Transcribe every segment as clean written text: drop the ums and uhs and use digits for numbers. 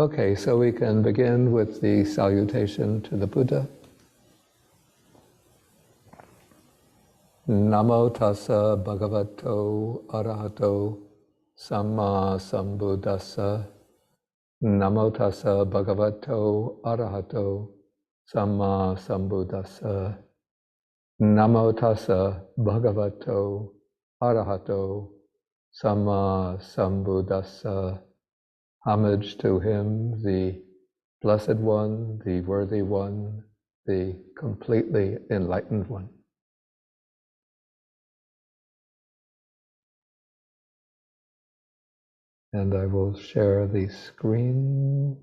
Okay, so we can begin with the salutation to the Buddha. Namo tassa bhagavato arahato samma sambuddhassa. Namo tassa bhagavato arahato samma sambuddhassa. Namo tassa bhagavato arahato samma sambuddhassa. Homage to him, the Blessed One, the Worthy One, the completely enlightened one. And I will share the screen.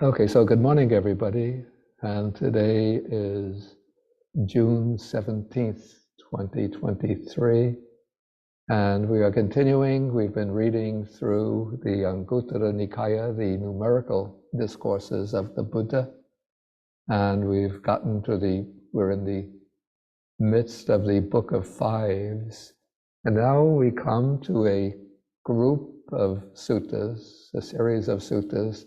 Okay, so good morning, everybody. And today is June 17th, 2023. And we are continuing. We've been reading through the Anguttara Nikaya, the Numerical Discourses of the Buddha. And we've gotten to we're in the midst of the Book of Fives. And now we come to a group of suttas, a series of suttas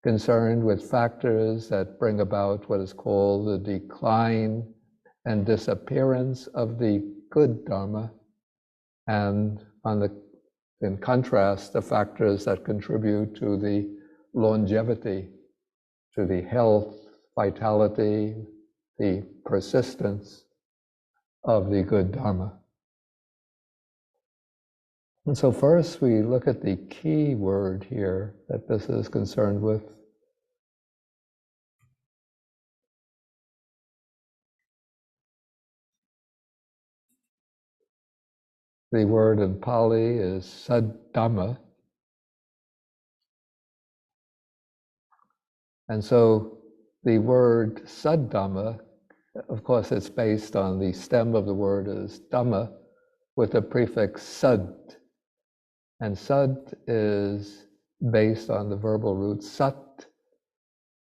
concerned with factors that bring about what is called the decline and disappearance of the good Dharma, and in contrast, the factors that contribute to the longevity, to the health, vitality, the persistence of the good Dharma. And so first we look at the key word here that this is concerned with. The word in Pali is Saddhamma. And so the word Saddhamma, of course, it's based on the stem of the word is Dhamma with the prefix Sad. And Sad is based on the verbal root Sat,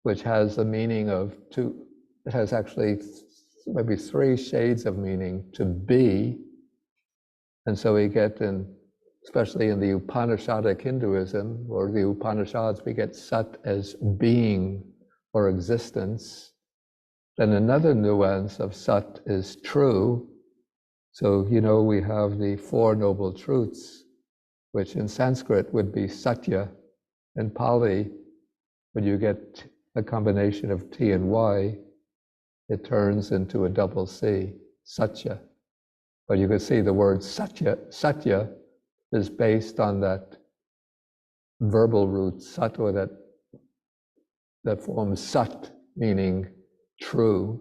which has the meaning of to, it has actually maybe three shades of meaning: to be. And so we get especially in the Upanishadic Hinduism, or the Upanishads, we get Sat as being or existence. Then another nuance of Sat is true. So, we have the Four Noble Truths, which in Sanskrit would be Satya. In Pali, when you get a combination of T and Y, it turns into a double C, Satya. But you can see the word Satya is based on that verbal root Sat, or that forms Sat, meaning true.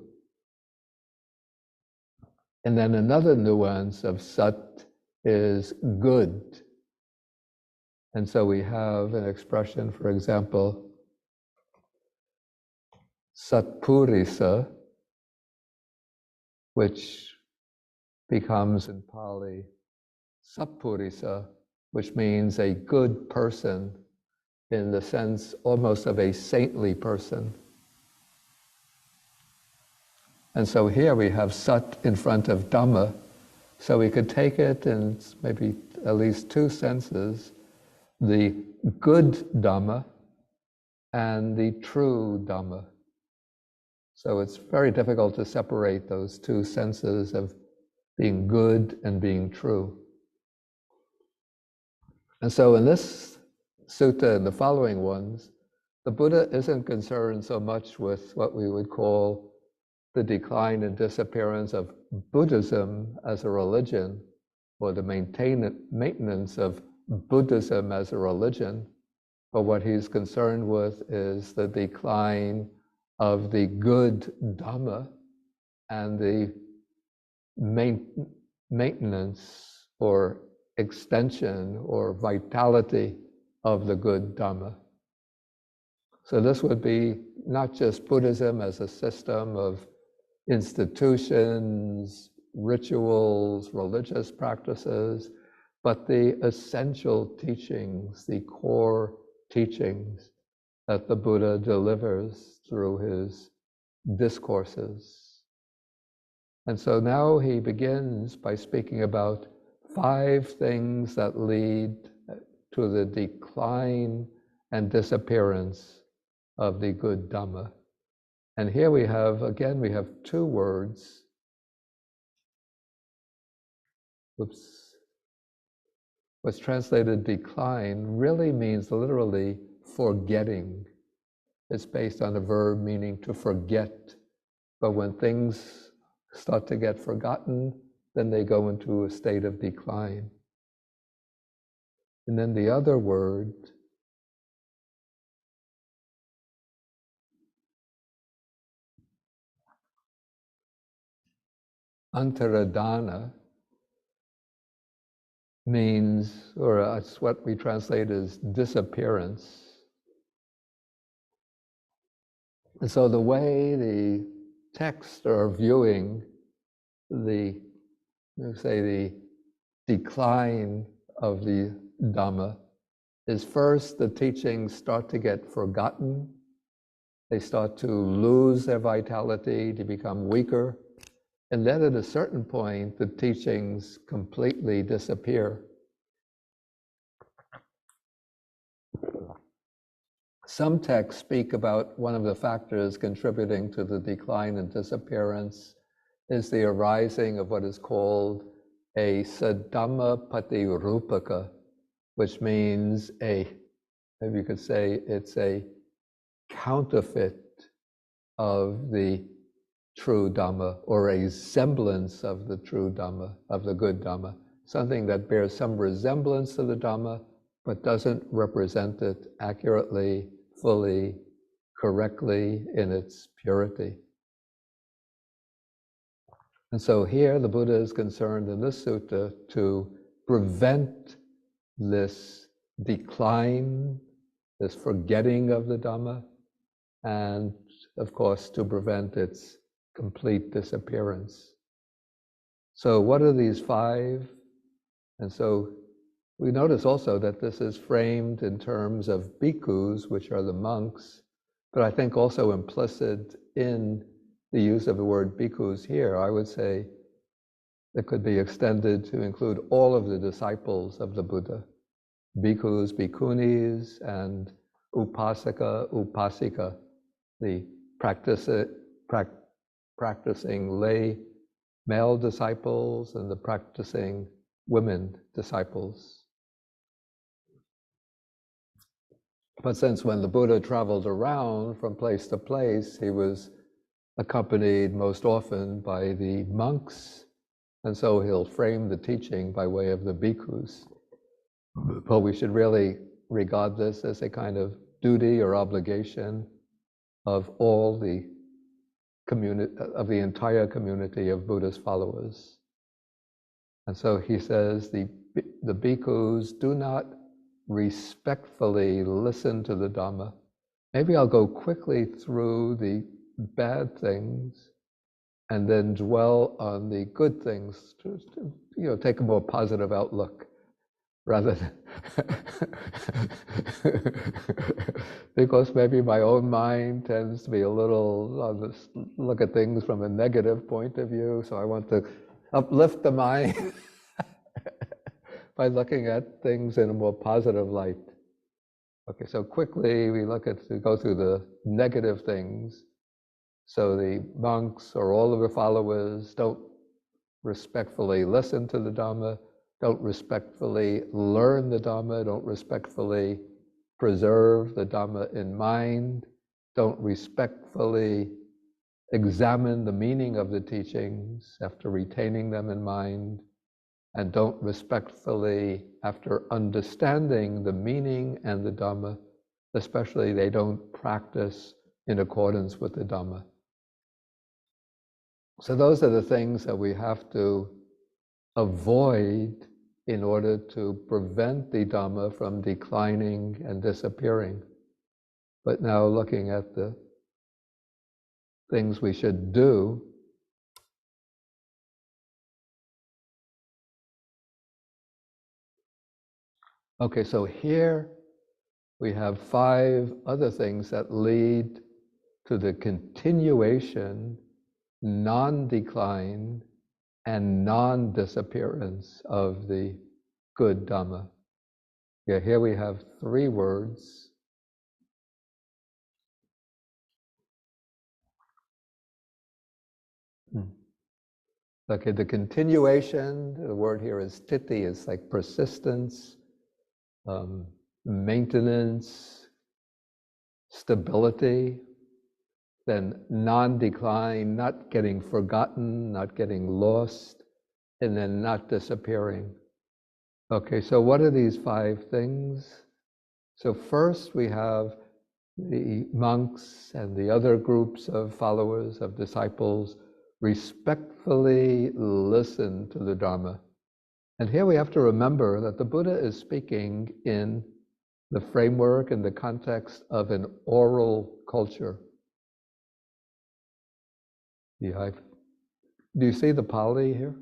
And then another nuance of Sat is good. And so we have an expression, for example, Satpurisa, which becomes in Pali Sappurisa, which means a good person in the sense almost of a saintly person. And so here we have Sat in front of Dhamma, so we could take it in maybe at least two senses: the good Dhamma and the true Dhamma. So it's very difficult to separate those two senses of being good and being true. And so in this sutta and the following ones, the Buddha isn't concerned so much with what we would call the decline and disappearance of Buddhism as a religion, or the maintenance of Buddhism as a religion, but what he's concerned with is the decline of the good Dhamma and the maintenance or extension or vitality of the good Dhamma. So this would be not just Buddhism as a system of institutions, rituals, religious practices, but the essential teachings, the core teachings that the Buddha delivers through his discourses. And so now he begins by speaking about 5 things that lead to the decline and disappearance of the good Dhamma. And here we have, again, we have two words. Oops. What's translated decline really means literally forgetting. It's based on a verb meaning to forget. But when things start to get forgotten, then they go into a state of decline. And then the other word, antaradana, means, or it's what we translate as disappearance. And so the way the texts are viewing the, say, the decline of the Dhamma is first the teachings start to get forgotten. They start to lose their vitality, to become weaker. And then at a certain point, the teachings completely disappear. Some texts speak about one of the factors contributing to the decline and disappearance is the arising of what is called a sadhamma patirupaka, which means maybe you could say it's a counterfeit of the true Dhamma, or a semblance of the true Dhamma, of the good Dhamma, something that bears some resemblance to the Dhamma, but doesn't represent it accurately, fully, correctly in its purity. And so here the Buddha is concerned in this sutta to prevent this decline, this forgetting of the Dhamma, and of course to prevent its complete disappearance. So what are these five? And so we notice also that this is framed in terms of bhikkhus, which are the monks, but I think also implicit in the use of the word bhikkhus here, I would say it could be extended to include all of the disciples of the Buddha, bhikkhus, bhikkhunis, and upasaka, upasika, the practicing lay male disciples and the practicing women disciples. But since when the Buddha traveled around from place to place, he was accompanied most often by the monks, and so he'll frame the teaching by way of the bhikkhus. But we should really regard this as a kind of duty or obligation of all the community, of the entire community of Buddha's followers. And so he says the bhikkhus do not respectfully listen to the Dhamma. Maybe I'll go quickly through the bad things and then dwell on the good things to take a more positive outlook rather than because maybe my own mind tends to be a little look at things from a negative point of view, so I want to uplift the mind by looking at things in a more positive light. Okay, so quickly we go through the negative things. So the monks or all of the followers don't respectfully listen to the Dhamma, don't respectfully learn the Dhamma, don't respectfully preserve the Dhamma in mind, don't respectfully examine the meaning of the teachings after retaining them in mind, and don't respectfully, after understanding the meaning and the Dhamma, especially they don't practice in accordance with the Dhamma. So those are the things that we have to avoid in order to prevent the Dhamma from declining and disappearing. But now looking at the things we should do, okay, so here we have 5 other things that lead to the continuation, non-decline, and non-disappearance of the good Dhamma. Yeah, here we have 3 words. Okay, the continuation, the word here is titi, it's like persistence, maintenance, stability, then non-decline, not getting forgotten, not getting lost, and then not disappearing. Okay, so what are these 5 things? So first we have the monks and the other groups of followers, of disciples, respectfully listen to the Dharma. And here we have to remember that the Buddha is speaking in the framework and the context of an oral culture. Yeah, do you see the Pali here?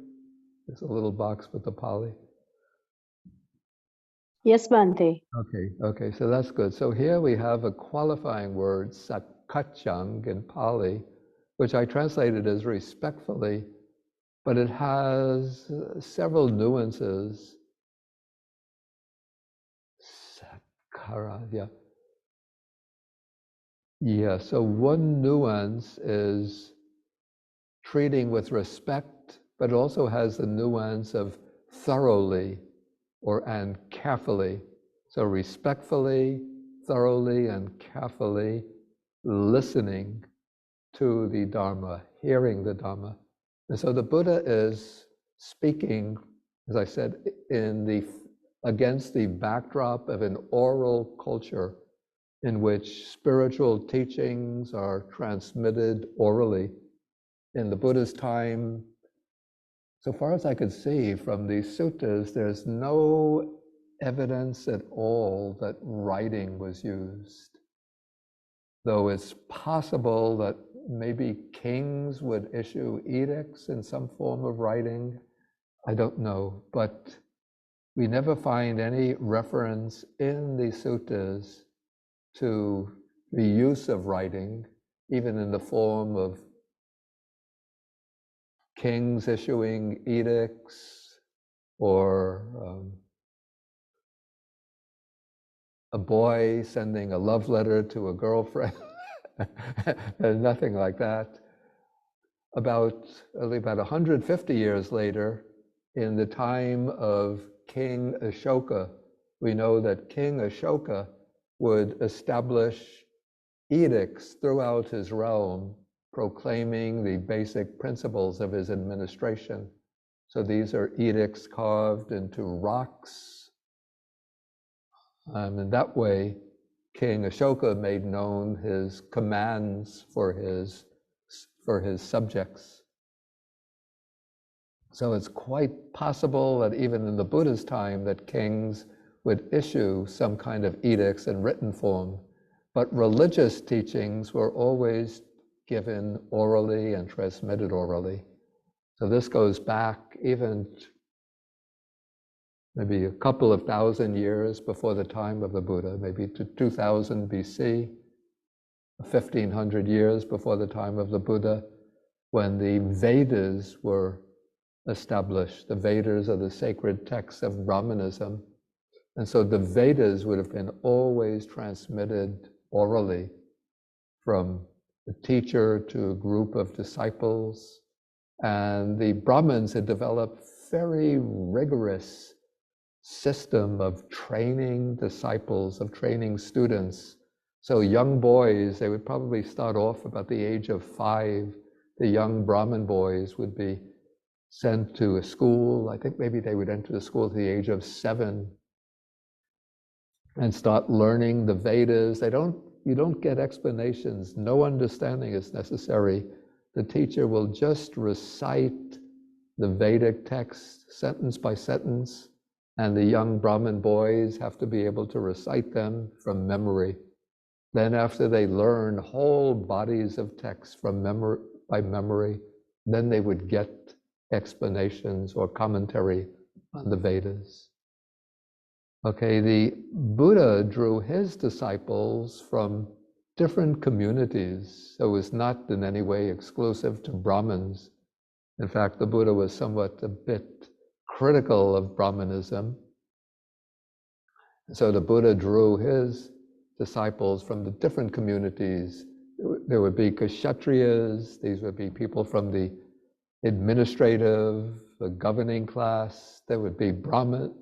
There's a little box with the Pali. Yes, Bhante. Okay, so that's good. So here we have a qualifying word, sakachang in Pali, which I translated as respectfully, but it has several nuances. Sakara, yeah. Yeah, so one nuance is treating with respect, but it also has the nuance of thoroughly and carefully. So respectfully, thoroughly, and carefully listening to the Dharma, hearing the Dharma. And so the Buddha is speaking, as I said, against the backdrop of an oral culture in which spiritual teachings are transmitted orally. In the Buddha's time, so far as I could see from these suttas, there's no evidence at all that writing was used. Though it's possible that maybe kings would issue edicts in some form of writing. I don't know, but we never find any reference in the suttas to the use of writing, even in the form of kings issuing edicts or a boy sending a love letter to a girlfriend. Nothing like that. About 150 years later, in the time of King Ashoka, we know that King Ashoka would establish edicts throughout his realm, proclaiming the basic principles of his administration. So these are edicts carved into rocks. In that way, King Ashoka made known his commands for his subjects. So it's quite possible that even in the Buddha's time that kings would issue some kind of edicts in written form, but religious teachings were always given orally and transmitted orally. So this goes back even maybe a couple of thousand years before the time of the Buddha, maybe to 2000 BC, 1500 years before the time of the Buddha, when the Vedas were established. The Vedas are the sacred texts of Brahmanism. And so the Vedas would have been always transmitted orally from the teacher to a group of disciples. And the Brahmins had developed very rigorous system of training disciples, of training students. So young boys, they would probably start off about the age of 5. The young Brahmin boys would be sent to a school. I think maybe they would enter the school at the age of 7 and start learning the Vedas. You don't get explanations. No understanding is necessary. The teacher will just recite the Vedic text sentence by sentence, and the young Brahmin boys have to be able to recite them from memory. Then after they learn whole bodies of text from memory, by memory, then they would get explanations or commentary on the Vedas. Okay, the Buddha drew his disciples from different communities, so it was not in any way exclusive to Brahmins. In fact, the Buddha was somewhat a bit critical of Brahmanism. So the Buddha drew his disciples from the different communities. There would be kshatriyas, these would be people from the administrative, the governing class. There would be Brahmins,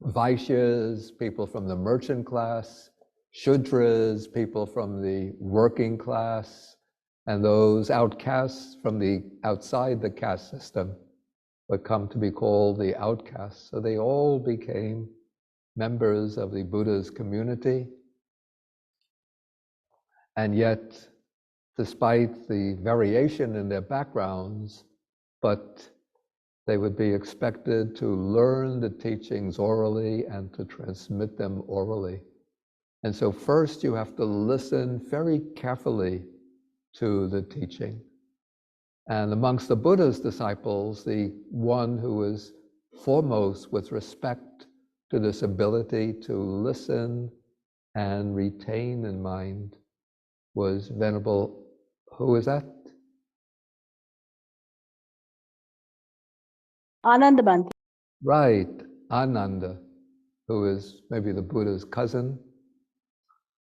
Vaishyas, people from the merchant class, Shudras, people from the working class, and those outcasts from the outside the caste system would come to be called the outcasts. So they all became members of the Buddha's community. And yet, despite the variation in their backgrounds, but they would be expected to learn the teachings orally and to transmit them orally. And so first you have to listen very carefully to the teaching. And amongst the Buddha's disciples, the one who was foremost with respect to this ability to listen and retain in mind was Venerable, who is that? Ananda Bhante. Right, Ananda, who is maybe the Buddha's cousin.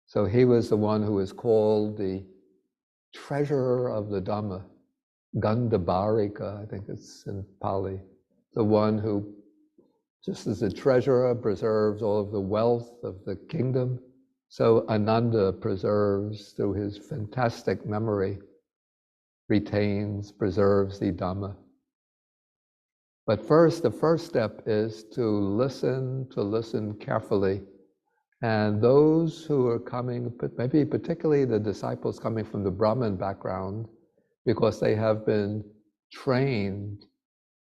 So he was the one who is called the treasurer of the Dhamma, Gandhabharika, I think it's in Pali, the one who, just as the treasurer preserves all of the wealth of the kingdom, so Ananda preserves, through his fantastic memory, retains, preserves the Dhamma. But first, the first step is to listen carefully. And those who are coming, maybe particularly the disciples coming from the Brahmin background, because they have been trained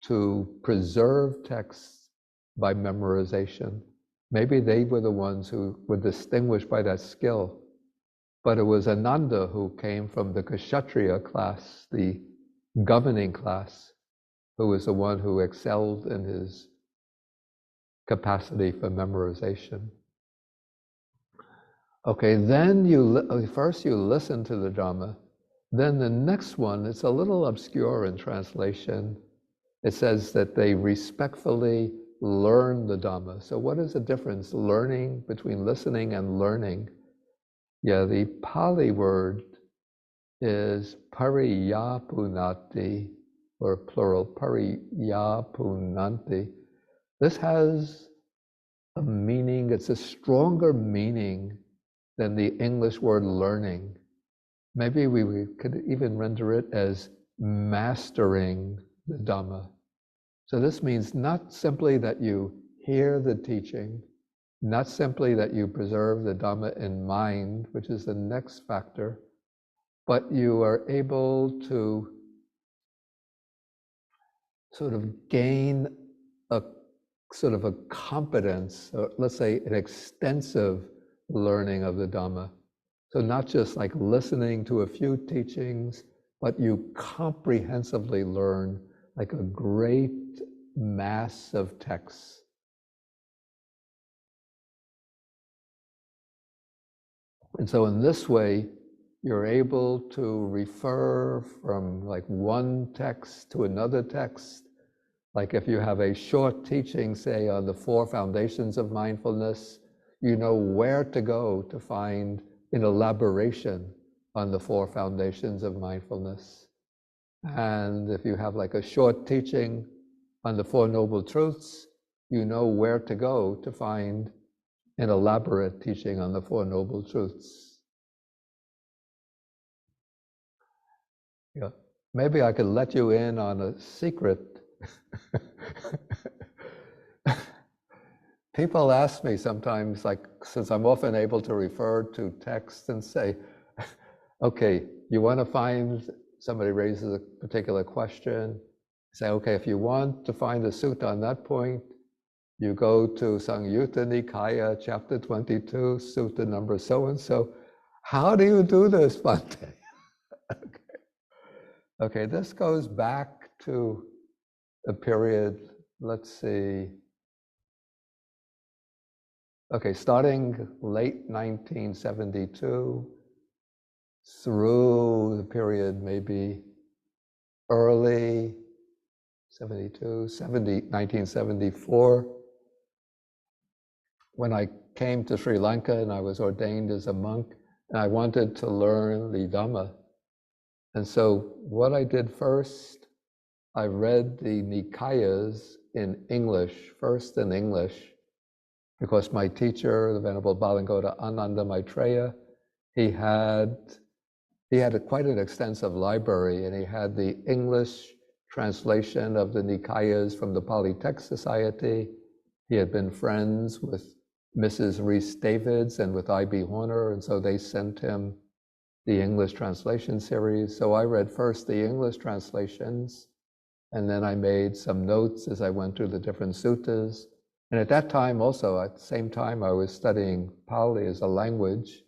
to preserve texts by memorization. Maybe they were the ones who were distinguished by that skill. But it was Ananda who came from the Kshatriya class, the governing class, who was the one who excelled in his capacity for memorization. Okay, then first you listen to the Dhamma. Then the next one, it's a little obscure in translation. It says that they respectfully learn the Dhamma. So what is the difference between listening and learning? Yeah, the Pali word is pariyapunati, or plural, pariyapunanti. This has a meaning, it's a stronger meaning than the English word learning. Maybe we could even render it as mastering the Dhamma. So this means not simply that you hear the teaching, not simply that you preserve the Dhamma in mind, which is the next factor, but you are able to sort of gain a sort of a competence, or let's say an extensive learning of the Dhamma. So not just like listening to a few teachings, but you comprehensively learn like a great mass of texts. And so in this way, you're able to refer from like one text to another text. Like if you have a short teaching, say on the 4 foundations of mindfulness, you know where to go to find an elaboration on the 4 foundations of mindfulness. And if you have like a short teaching on the 4 Noble Truths, you know where to go to find an elaborate teaching on the 4 Noble Truths. Yeah. Maybe I could let you in on a secret. People ask me sometimes, like, since I'm often able to refer to text and say, okay, you want to find, somebody raises a particular question, say, okay, if you want to find a sutta on that point, you go to Samyutta Nikaya, chapter 22, sutta number so-and-so. How do you do this, Bhante? Okay, this goes back to a period, let's see, okay, starting late 1972 through the period maybe early 1974, when I came to Sri Lanka and I was ordained as a monk, and I wanted to learn the Dhamma. And so what I did first, I read the Nikayas in English, first in English, because my teacher, the Venerable Balangoda Ananda Maitreya, he had quite an extensive library, and he had the English translation of the Nikayas from the Pali Text Society. He had been friends with Mrs. Rhys Davids and with I.B. Horner, and so they sent him the English translation series. So I read first the English translations, and then I made some notes as I went through the different suttas. And at that time also, at the same time, I was studying Pali as a language.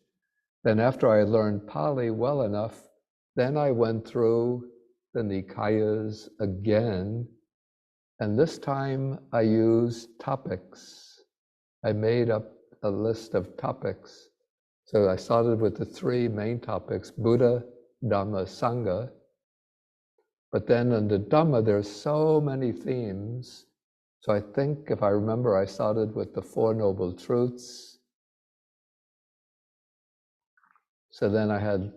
Then after I learned Pali well enough, then I went through the Nikayas again, and this time I used topics. I made up a list of topics. So I started with the three main topics, Buddha, Dhamma, Sangha. But then in the Dhamma, there's so many themes. So I think, if I remember, I started with the Four Noble Truths. So then I had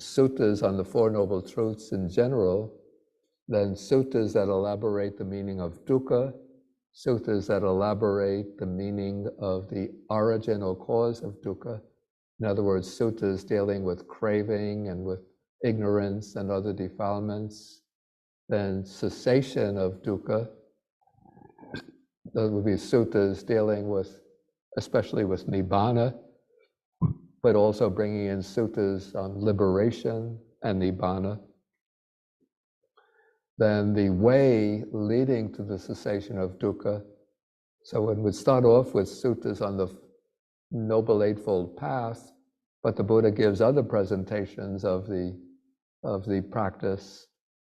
suttas on the Four Noble Truths in general, then suttas that elaborate the meaning of dukkha, suttas that elaborate the meaning of the origin or cause of dukkha. In other words, suttas dealing with craving and with ignorance and other defilements. Then cessation of dukkha. Those would be suttas dealing with, especially with nibbana, but also bringing in suttas on liberation and nibbana. Then the way leading to the cessation of dukkha. So one would start off with suttas on the Noble Eightfold Path, but the Buddha gives other presentations of the practice.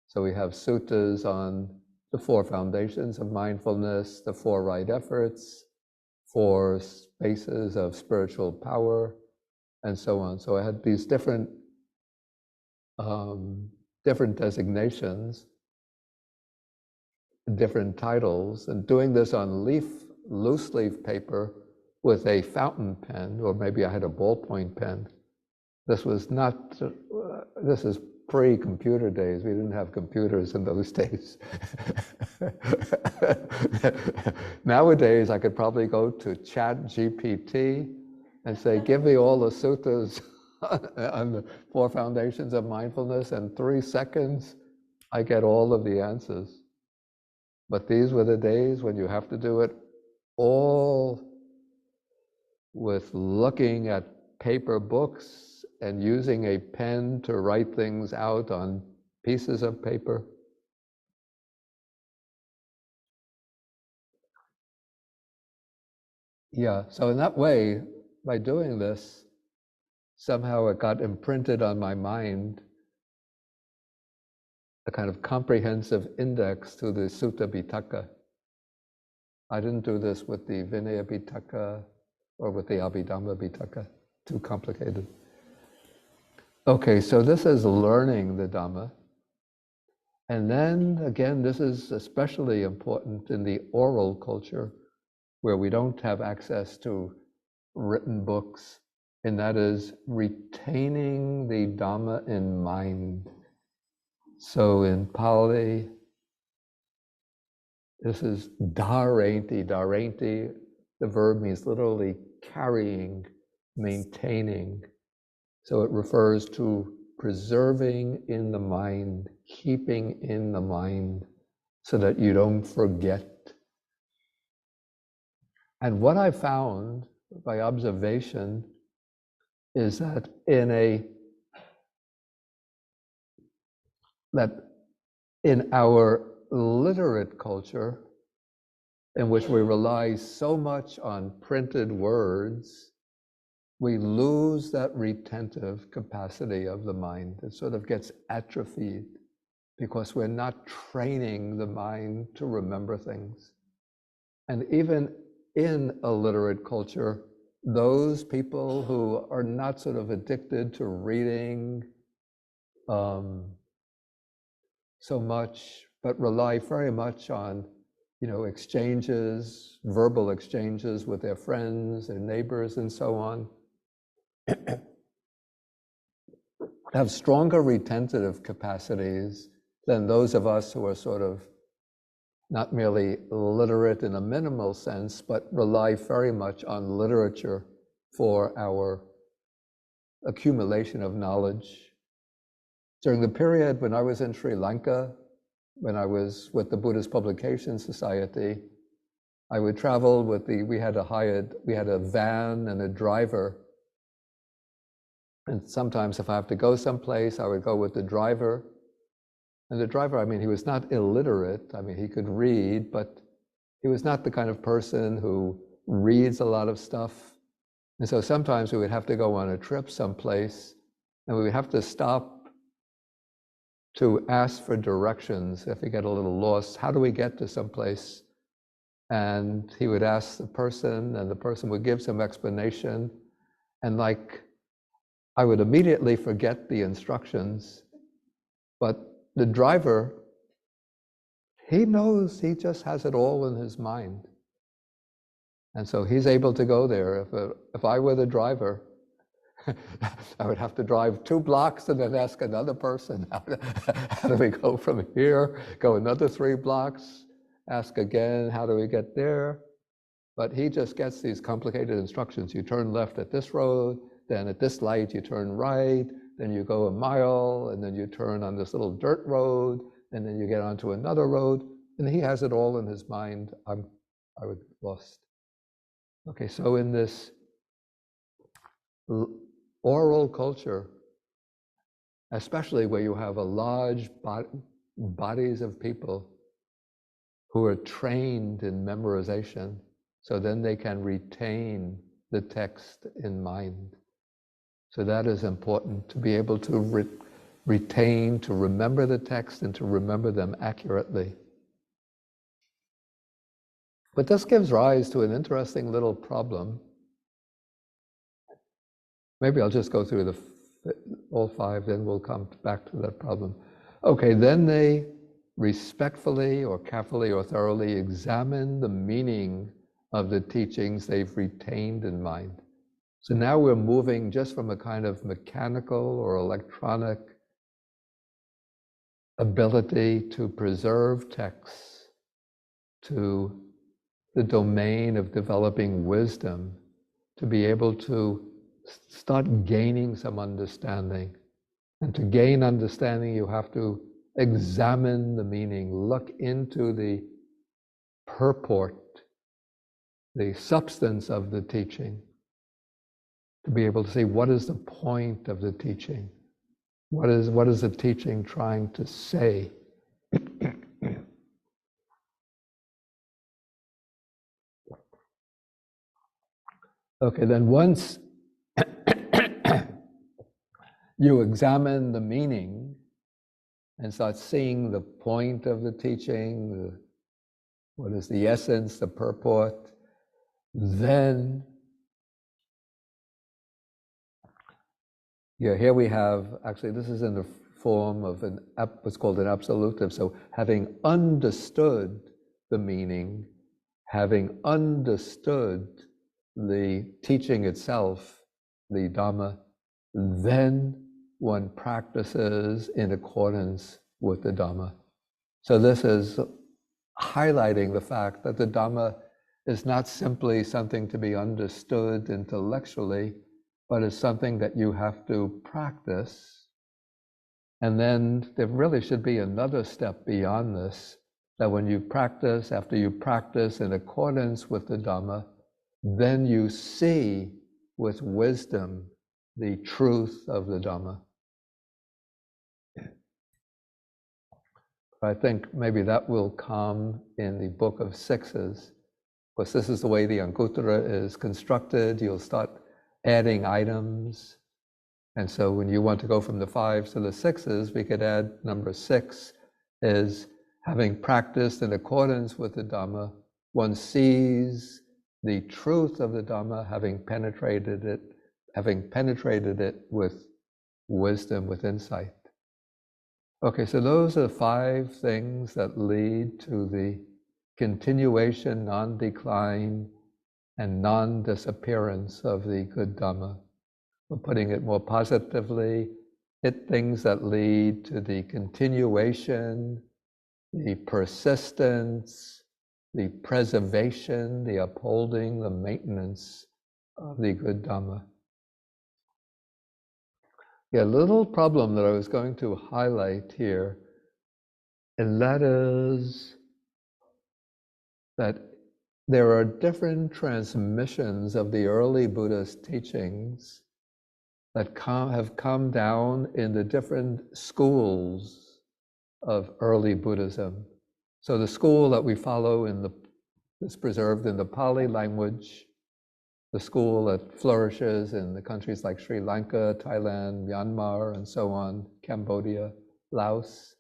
So we have suttas on the four foundations of mindfulness, the four right efforts, four spaces of spiritual power, and so on. So I had these different designations, different titles, and doing this on loose leaf paper with a fountain pen, or maybe I had a ballpoint pen. This is pre-computer days. We didn't have computers in those days. Nowadays, I could probably go to ChatGPT and say, give me all the suttas on the four foundations of mindfulness, and 3 seconds, I get all of the answers. But these were the days when you have to do it all with looking at paper books and using a pen to write things out on pieces of paper. Yeah, so in that way, by doing this, somehow it got imprinted on my mind a kind of comprehensive index to the Sutta Pitaka. I didn't do this with the Vinaya Pitaka or with the Abhidhamma Pitaka, too complicated. Okay, so this is learning the Dhamma. And then again, this is especially important in the oral culture where we don't have access to written books, and that is retaining the Dhamma in mind. So in Pali, this is dharenti. Dharenti, the verb means literally carrying, maintaining. So it refers to preserving in the mind, keeping in the mind, so that you don't forget. And what I found by observation is that in our literate culture, in which we rely so much on printed words, we lose that retentive capacity of the mind. It sort of gets atrophied because we're not training the mind to remember things. And even in a literate culture, those people who are not sort of addicted to reading so much, but rely very much on, exchanges, verbal exchanges with their friends, their neighbors, and so on, have stronger retentive capacities than those of us who are sort of not merely literate in a minimal sense, but rely very much on literature for our accumulation of knowledge. During the period when I was in Sri Lanka, when I was with the Buddhist Publication Society, I would travel with we had a van and a driver. And sometimes if I have to go someplace, I would go with the driver. And the driver, he was not illiterate. He could read, but he was not the kind of person who reads a lot of stuff. And so sometimes we would have to go on a trip someplace, and we would have to stop to ask for directions if we get a little lost. How do we get to someplace? And he would ask the person, and the person would give some explanation. And I would immediately forget the instructions, but the driver, he knows, he just has it all in his mind. And so he's able to go there. If I were the driver, I would have to drive 2 blocks and then ask another person, how do we go from here? Go another 3 blocks, ask again, how do we get there? But he just gets these complicated instructions. You turn left at this road, then at this light you turn right, then you go a mile, and then you turn on this little dirt road, and then you get onto another road, and he has it all in his mind. I would be lost. Okay, so in this oral culture, especially where you have a large bodies of people who are trained in memorization, so then they can retain the text in mind. So that is important, to be able to retain, to remember the text and to remember them accurately. But this gives rise to an interesting little problem. Maybe I'll just go through all 5, then we'll come back to that problem. Okay, then they respectfully or carefully or thoroughly examine the meaning of the teachings they've retained in mind. So now we're moving just from a kind of mechanical or electronic ability to preserve texts to the domain of developing wisdom, to be able to start gaining some understanding. And to gain understanding, you have to examine the meaning, look into the purport, the substance of the teaching, to be able to see what is the point of the teaching. What is the teaching trying to say? Okay, then once you examine the meaning and start seeing the point of the teaching, what is the essence, the purport, then here we have, actually this is in the form of what's called an absolutive. So having understood the meaning, having understood the teaching itself, the Dhamma, then one practices in accordance with the Dhamma. So this is highlighting the fact that the Dhamma is not simply something to be understood intellectually, but is something that you have to practice. And then there really should be another step beyond this, that when you practice, after you practice in accordance with the Dhamma, then you see with wisdom the truth of the Dhamma. I think maybe that will come in the Book of Sixes, because this is the way the Anguttara is constructed. You'll start adding items. And so when you want to go from the 5s to the 6s, we could add number 6 is having practiced in accordance with the Dhamma, one sees the truth of the Dhamma, having penetrated it with wisdom, with insight. Okay, so those are 5 things that lead to the continuation, non-decline, and non-disappearance of the good Dhamma. We're putting it more positively, things that lead to the continuation, the persistence, the preservation, the upholding, the maintenance of the good Dhamma. Yeah, a little problem that I was going to highlight here, and that is that there are different transmissions of the early Buddhist teachings that have come down in the different schools of early Buddhism. So the school that we follow is preserved in the Pali language, the school that flourishes in the countries like Sri Lanka, Thailand, Myanmar, and so on, Cambodia, Laos,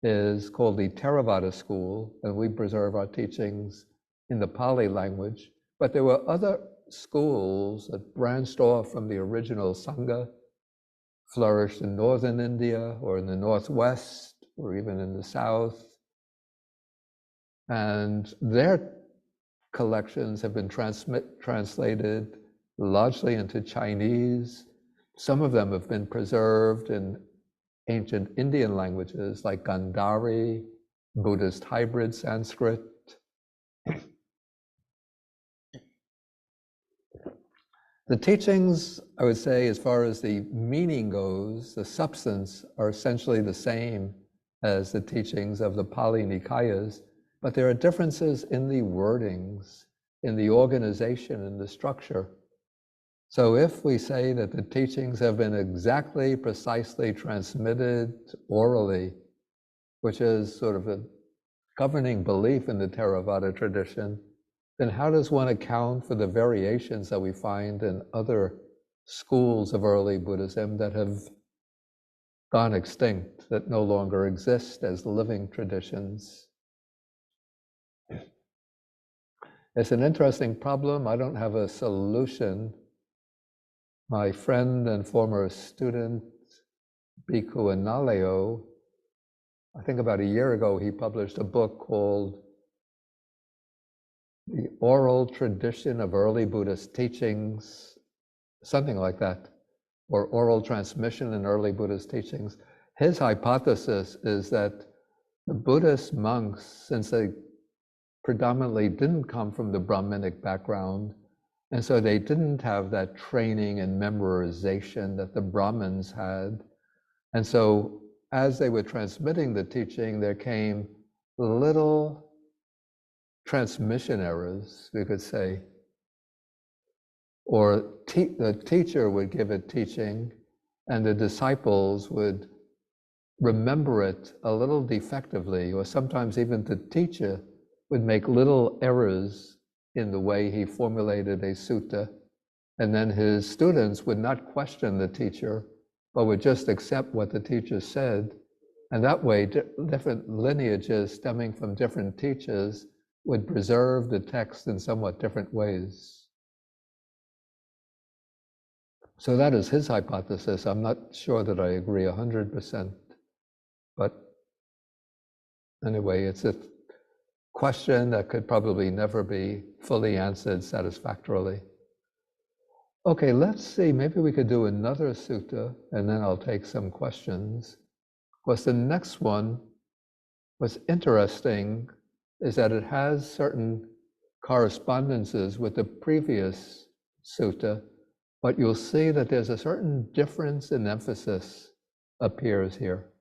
is called the Theravada school, and we preserve our teachings in the Pali language. But there were other schools that branched off from the original Sangha, flourished in northern India or in the northwest or even in the south. And their collections have been translated largely into Chinese. Some of them have been preserved in ancient Indian languages like Gandhari, Buddhist hybrid Sanskrit. The teachings, I would say, as far as the meaning goes, the substance are essentially the same as the teachings of the Pali Nikayas, but there are differences in the wordings, in the organization, in the structure. So if we say that the teachings have been exactly, precisely transmitted orally, which is sort of a governing belief in the Theravada tradition, then how does one account for the variations that we find in other schools of early Buddhism that have gone extinct, that no longer exist as living traditions? It's an interesting problem. I don't have a solution. My friend and former student, Bhikkhu Naleo, I think about a year ago, he published a book called The Oral Tradition of Early Buddhist Teachings, something like that, or Oral Transmission in Early Buddhist Teachings. His hypothesis is that the Buddhist monks, since they predominantly didn't come from the Brahminic background, and so they didn't have that training and memorization that the Brahmins had. And so as they were transmitting the teaching, there came little transmission errors, we could say. Or the teacher would give a teaching and the disciples would remember it a little defectively, or sometimes even the teacher would make little errors in the way he formulated a sutta, and then his students would not question the teacher, but would just accept what the teacher said. And that way, different lineages stemming from different teachers would preserve the text in somewhat different ways. So that is his hypothesis. I'm not sure that I agree 100%, but anyway, it's a question that could probably never be fully answered satisfactorily. Okay, let's see, maybe we could do another sutta and then I'll take some questions. Of course, the next one, what's interesting is that it has certain correspondences with the previous sutta, but you'll see that there's a certain difference in emphasis appears here.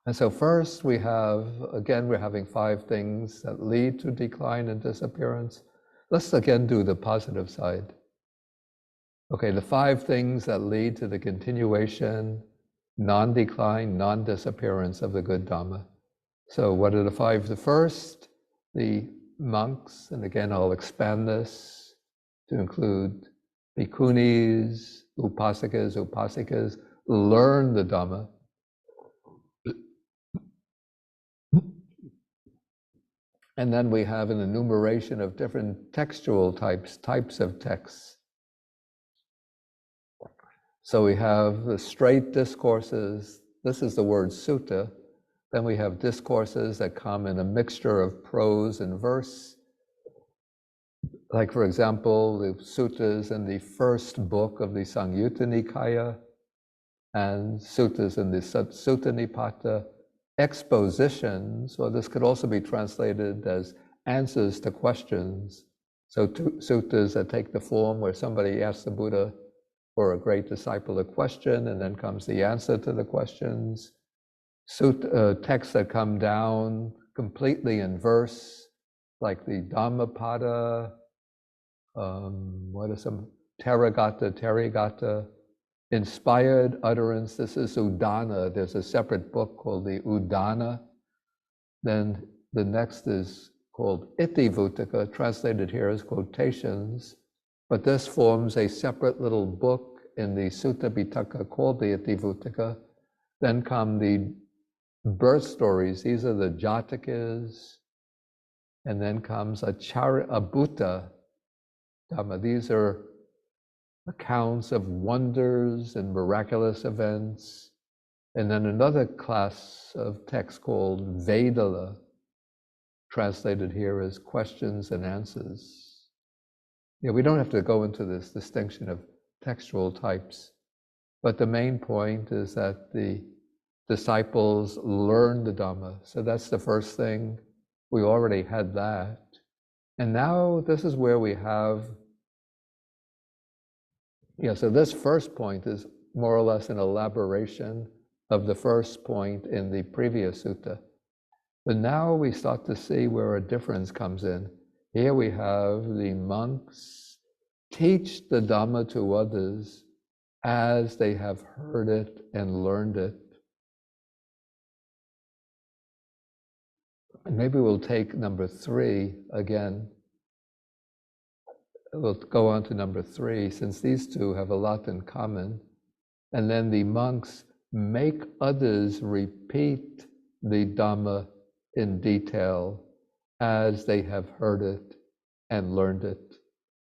And so first we have, again, we're having 5 things that lead to decline and disappearance. Let's again do the positive side. Okay, the 5 things that lead to the continuation, non-decline, non-disappearance of the good Dhamma. So what are the 5? The first, the monks, and again I'll expand this to include bhikkhunis, upasikas, learn the Dhamma. And then we have an enumeration of different textual types of texts. So we have the straight discourses. This is the word sutta. Then we have discourses that come in a mixture of prose and verse. Like, for example, the suttas in the first book of the Samyutta Nikaya and suttas in the Sutta Nipata, expositions, or this could also be translated as answers to questions. So suttas that take the form where somebody asks the Buddha or a great disciple a question, and then comes the answer to the questions. Texts that come down completely in verse, like the Dhammapada, what are some, Terigata, inspired utterance. This is Udana. There's a separate book called the Udana. Then the next is called Itivutika, translated here as quotations, but this forms a separate little book in the Sutta Pitaka called the Itivutika. Then come the birth stories. These are the Jatakas. And then comes a Bhuta Dhamma. These are accounts of wonders and miraculous events. And then another class of text called Vedala, translated here as questions and answers. Yeah, we don't have to go into this distinction of textual types, but the main point is that the disciples learn the Dhamma. So that's the first thing. We already had that. And now this is where we have, so this first point is more or less an elaboration of the first point in the previous sutta. But now we start to see where a difference comes in. Here we have the monks teach the Dhamma to others as they have heard it and learned it. And maybe we'll take number 3 again. We'll go on to number 3, since these two have a lot in common. And then the monks make others repeat the Dhamma in detail as they have heard it and learned it.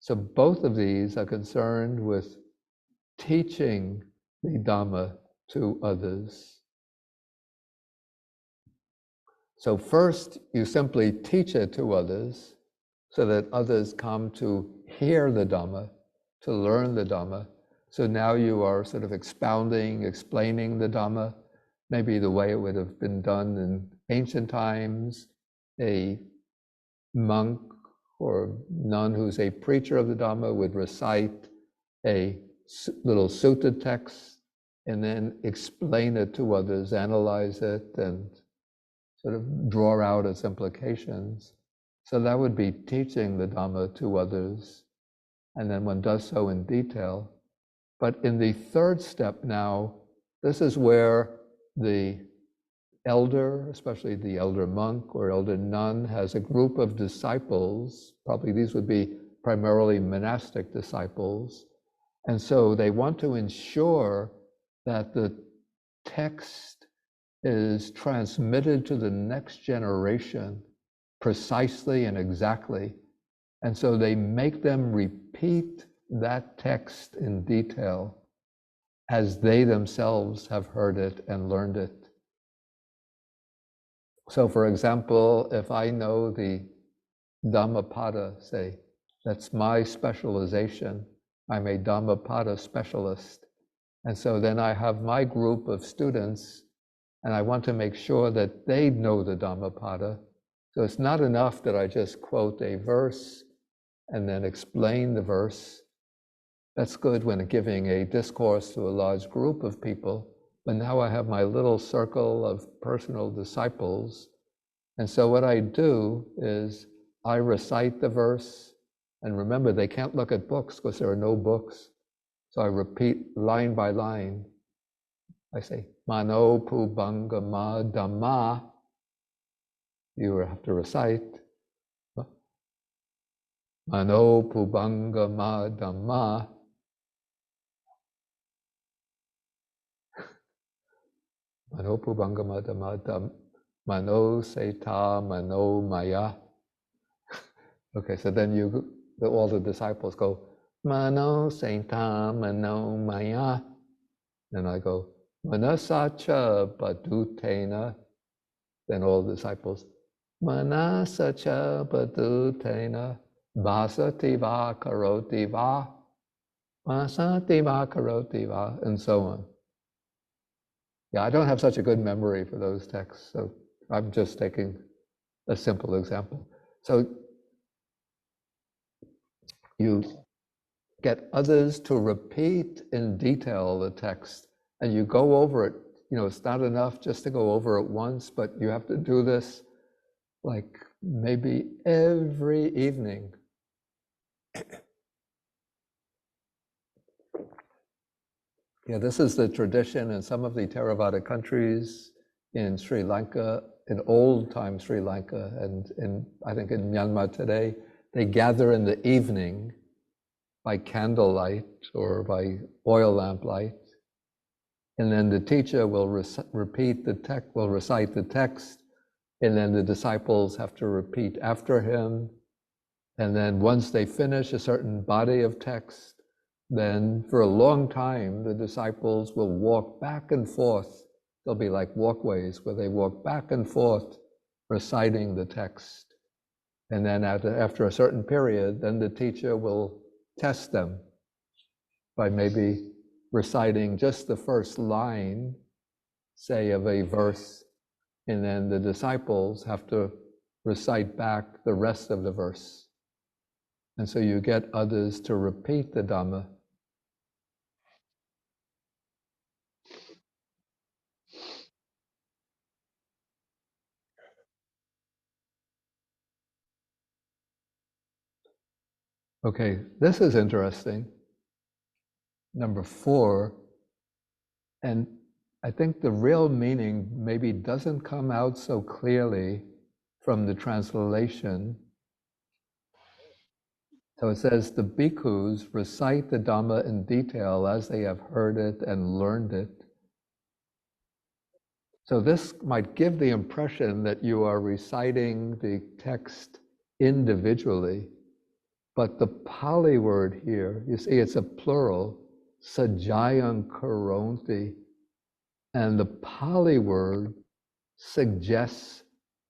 So both of these are concerned with teaching the Dhamma to others. So first, you simply teach it to others so that others come to hear the Dhamma, to learn the Dhamma. So now you are sort of expounding, explaining the Dhamma, maybe the way it would have been done in ancient times. A monk or nun who's a preacher of the Dhamma would recite a little sutta text and then explain it to others, analyze it, and sort of draw out its implications. So that would be teaching the Dhamma to others, and then one does so in detail. But in the third step now, this is where the elder, especially the elder monk or elder nun, has a group of disciples. Probably these would be primarily monastic disciples. And so they want to ensure that the text is transmitted to the next generation precisely and exactly. And so they make them repeat that text in detail as they themselves have heard it and learned it. So for example, if I know the Dhammapada, say, that's my specialization, I'm a Dhammapada specialist. And so then I have my group of students, and I want to make sure that they know the Dhammapada. So it's not enough that I just quote a verse and then explain the verse. That's good when giving a discourse to a large group of people, but now I have my little circle of personal disciples. And so what I do is I recite the verse, and remember, they can't look at books because there are no books. So I repeat line by line. I say, Mano Pubangama Dhamma. You have to recite. Mano Pubangama Dhamma. Mano Pubangama Dhamma. Mano Seta Mano Maya. Okay, so then all the disciples go, Mano Seta Mano Maya. And I go, Manasacha Badutena. Then all the disciples, Manasacha Badutena, Vasati va karoti va, Vasati va karoti va, and so on. Yeah, I don't have such a good memory for those texts, so I'm just taking a simple example. So you get others to repeat in detail the text, and you go over it. You know, it's not enough just to go over it once, but you have to do this like maybe every evening. Yeah, this is the tradition in some of the Theravada countries, in Sri Lanka, in old time Sri Lanka, and I think in Myanmar today. They gather in the evening by candlelight or by oil lamp light, and then the teacher will recite the text, and then the disciples have to repeat after him. And then once they finish a certain body of text, then for a long time, the disciples will walk back and forth. They'll be like walkways where they walk back and forth reciting the text. And then after a certain period, then the teacher will test them by maybe reciting just the first line, say, of a verse, and then the disciples have to recite back the rest of the verse. And so you get others to repeat the Dhamma. Okay, this is interesting. Number 4, and I think the real meaning maybe doesn't come out so clearly from the translation. So it says, the bhikkhus recite the Dhamma in detail as they have heard it and learned it. So this might give the impression that you are reciting the text individually, but the Pali word here, you see it's a plural, sajjayam karonti, and the Pali word suggests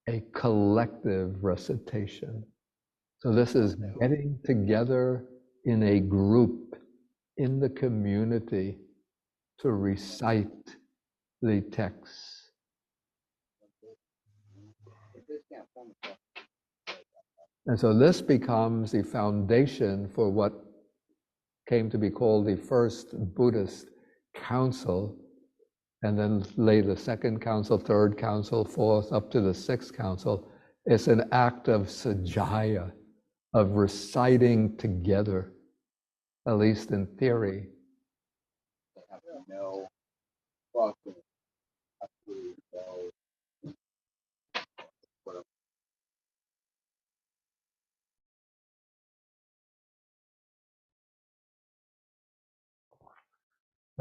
a collective recitation. So this is getting together in a group, in the community, to recite the text. And so this becomes the foundation for what came to be called the first Buddhist council, and then later the second council, third council, fourth, up to the sixth council. It's an act of sajjaya, of reciting together, at least in theory.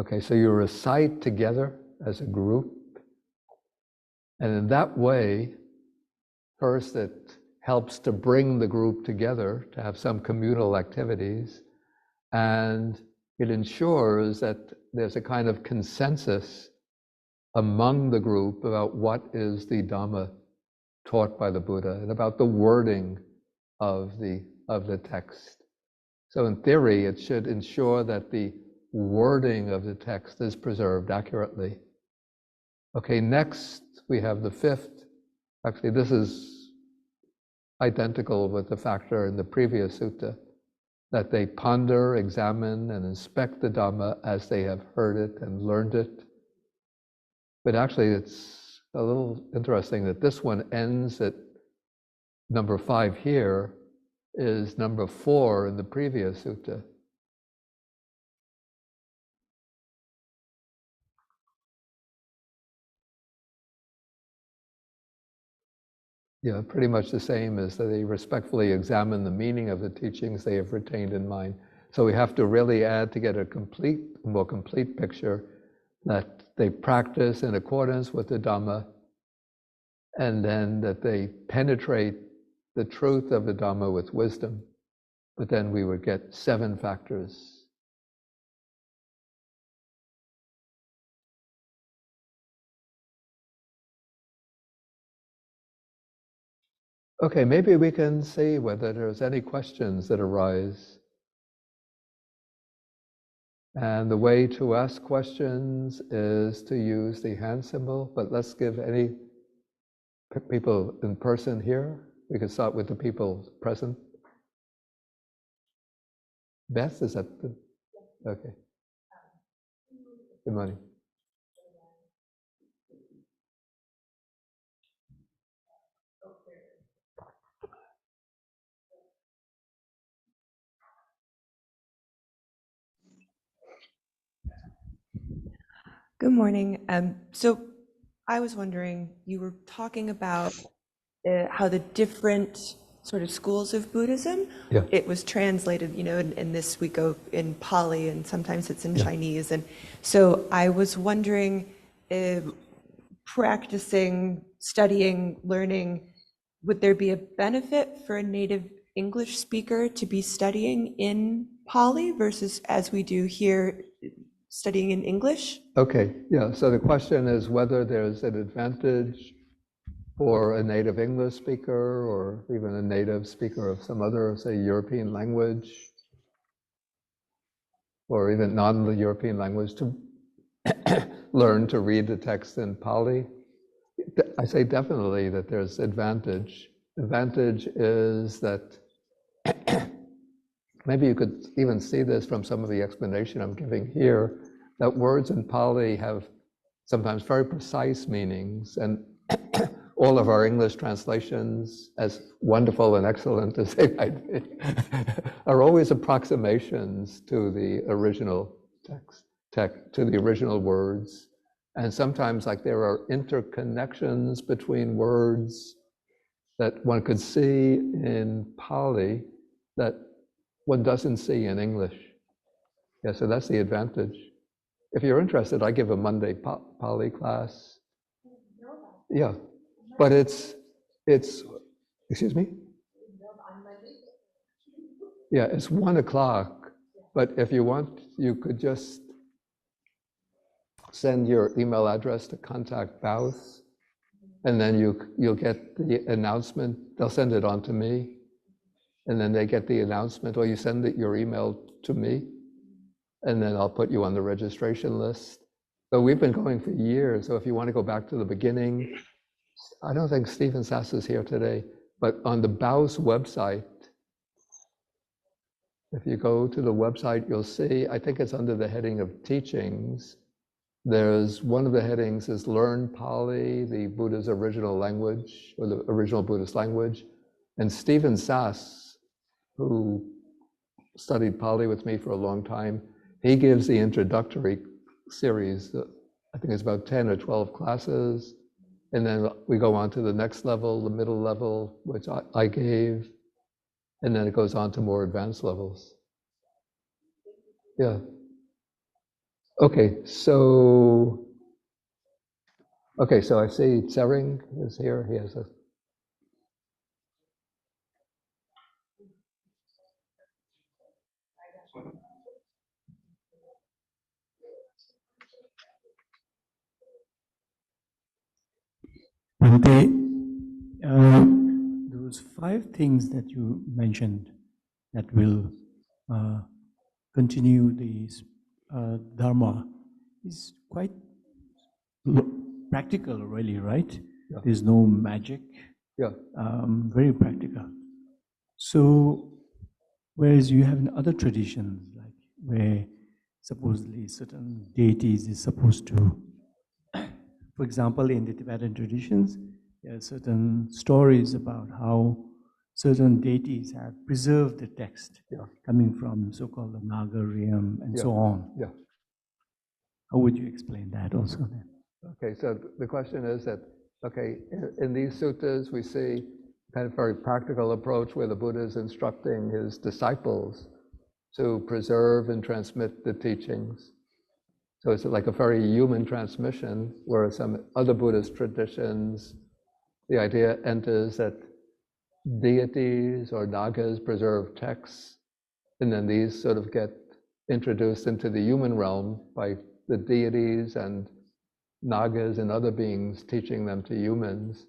Okay, so you recite together as a group, and in that way, first it helps to bring the group together, to have some communal activities, and it ensures that there's a kind of consensus among the group about what is the Dhamma taught by the Buddha and about the wording of the text. So in theory, it should ensure that the wording of the text is preserved accurately. Okay, next we have the fifth. Actually, this is identical with the factor in the previous sutta, that they ponder, examine, and inspect the Dhamma as they have heard it and learned it. But actually, it's a little interesting that this one ends at number 5 here, is number 4 in the previous sutta. Yeah, pretty much the same as that they respectfully examine the meaning of the teachings they have retained in mind. So we have to really add to get a more complete picture that they practice in accordance with the Dhamma, and then that they penetrate the truth of the Dhamma with wisdom. But then we would get 7 factors. Okay, maybe we can see whether there's any questions that arise. And the way to ask questions is to use the hand symbol, but let's give any people in person here. We can start with the people present. Beth, is that the, okay. Good morning. Good morning. So I was wondering, you were talking about how the different sort of schools of Buddhism, Yeah. it was translated, in this we go in Pali and sometimes it's in Chinese. And so I was wondering, practicing, studying, learning, would there be a benefit for a native English speaker to be studying in Pali versus as we do here, studying in English? Okay, yeah, so the question is whether there's an advantage for a native English speaker or even a native speaker of some other, say, European language or even non-European language to learn to read the text in Pali. I say definitely that there's advantage. Advantage is that maybe you could even see this from some of the explanation I'm giving here, that words in Pali have sometimes very precise meanings, and all of our English translations, as wonderful and excellent as they might be, are always approximations to the original text, to the original words. And sometimes, like, there are interconnections between words that one could see in Pali that one doesn't see in English. Yeah, so that's the advantage. If you're interested, I give a Monday Pali class. Yeah, but it's, excuse me? Yeah, it's 1 o'clock, but if you want, you could just send your email address to contact Bauth, and then you'll get the announcement. They'll send it on to me, and then they get the announcement, or you send your email to me, and then I'll put you on the registration list. So we've been going for years, so if you want to go back to the beginning, I don't think Stephen Sass is here today, but on the Bauth's website, if you go to the website, you'll see, I think it's under the heading of teachings. There's one of the headings is Learn Pali, the Buddha's original language, or the original Buddhist language. And Stephen Sass, who studied Pali with me for a long time, he gives the introductory series. I think it's about 10 or 12 classes. And then we go on to the next level, the middle level, which I gave. And then it goes on to more advanced levels. Yeah. Okay, so I see Tsering is here. He has a. Bhante, those 5 things that you mentioned that will continue the Dharma is quite practical, really, right? Yeah. There's no magic. Yeah. Very practical. So, whereas you have in other traditions, like where supposedly certain deities is supposed to, for example, in the Tibetan traditions, there are certain stories about how certain deities have preserved the text, coming from so-called the Naga realm and so on. Yeah. How would you explain that also then? Okay, so the question is that, okay, in these suttas we see kind of very practical approach where the Buddha is instructing his disciples to preserve and transmit the teachings. So it's like a very human transmission, whereas some other Buddhist traditions, the idea enters that deities or nagas preserve texts, and then these sort of get introduced into the human realm by the deities and nagas and other beings teaching them to humans.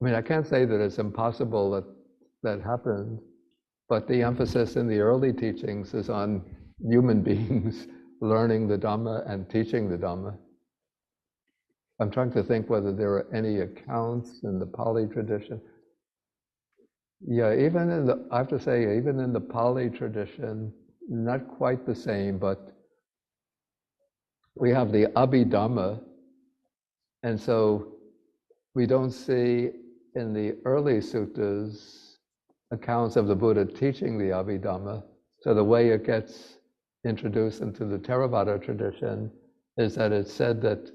I mean, I can't say that it's impossible that that happened, but the emphasis in the early teachings is on human beings learning the Dhamma and teaching the Dhamma. I'm trying to think whether there are any accounts in the Pali tradition. Yeah, even in the, I have to say, even in the Pali tradition, not quite the same, but we have the Abhidhamma, and so we don't see in the early suttas accounts of the Buddha teaching the Abhidhamma. So the way it gets introduced into the Theravada tradition is that it's said that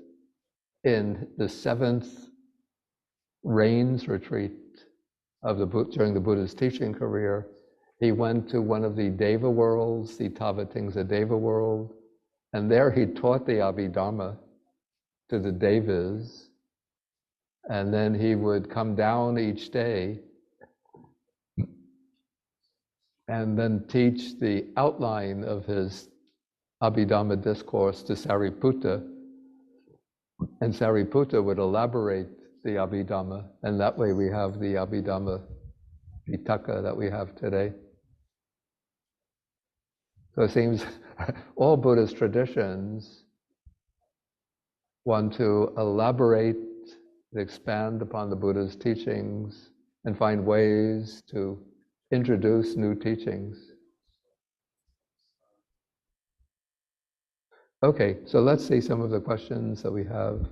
in the 7th rains retreat of the during the Buddha's teaching career, he went to one of the Deva worlds, the Tavatingsa Deva world, and there he taught the Abhidhamma to the Devas, and then he would come down each day and then teach the outline of his Abhidhamma discourse to Sariputta, and Sariputta would elaborate the Abhidhamma, and that way we have the Abhidhamma Pitaka that we have today. So it seems all Buddhist traditions want to elaborate, expand upon the Buddha's teachings, and find ways to introduce new teachings. Okay, so let's see some of the questions that we have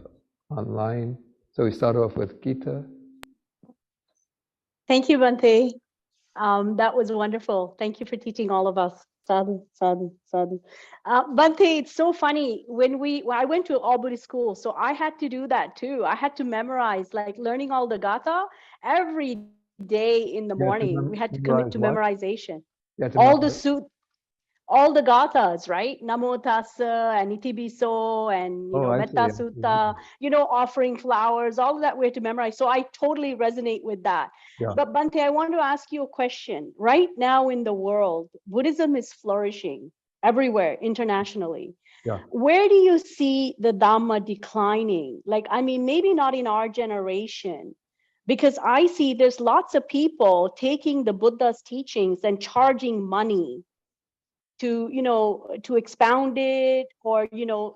online. So we start off with Gita. Thank you, Bhante. That was wonderful. Thank you for teaching all of us. Sadhu, sadhu, sadhu. Bhante, it's so funny. When I went to all Buddhist school, so I had to do that too. I had to memorize, like learning all the gatha every day in the morning. We had to commit to memorization. All the gathas, right? Namo tassa and itibiso and metta sutta, offering flowers, all of that we had to memorize. So I totally resonate with that. Yeah. But Bhante, I want to ask you a question. Right now in the world, Buddhism is flourishing everywhere internationally. Yeah. Where do you see the Dhamma declining? Like, I mean, maybe not in our generation, because I see there's lots of people taking the Buddha's teachings and charging money to to expound it, or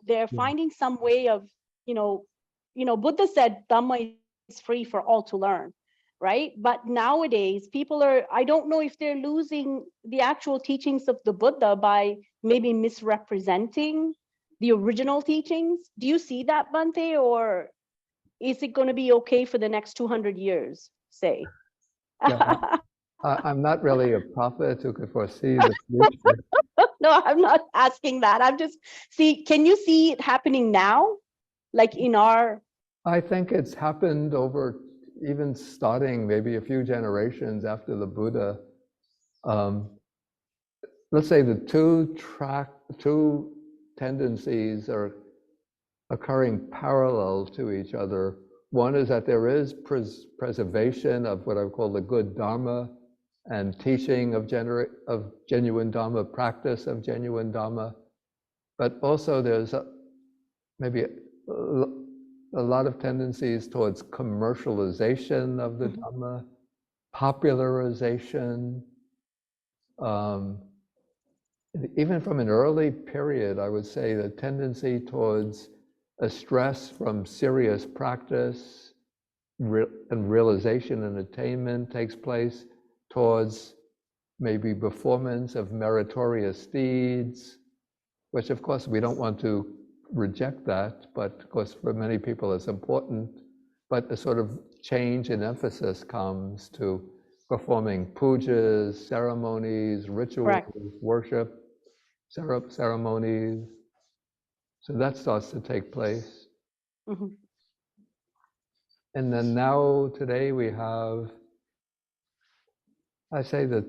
they're finding some way of Buddha said Dhamma is free for all to learn, right? But nowadays people are, I don't know if they're losing the actual teachings of the Buddha by maybe misrepresenting the original teachings. Do you see that, Bhante, or is it going to be okay for the next 200 years, say? Yeah, I'm not really a prophet who could foresee the future. No, I'm not asking that. I'm just can you see it happening now? Like in our... I think it's happened over, even starting maybe a few generations after the Buddha. Let's say the two tendencies are occurring parallel to each other. One is that there is preservation of what I call the good Dharma and teaching of genuine Dhamma, practice of genuine Dhamma. But also there's maybe a lot of tendencies towards commercialization of the Dhamma, popularization. Even from an early period, I would say the tendency towards a stress from serious practice and realization and attainment takes place towards maybe performance of meritorious deeds, which of course we don't want to reject that, but of course for many people it's important. But a sort of change in emphasis comes to performing pujas, ceremonies, rituals, Correct. worship, ceremonies. So that starts to take place. Mm-hmm. And then now, today, we have, I say, that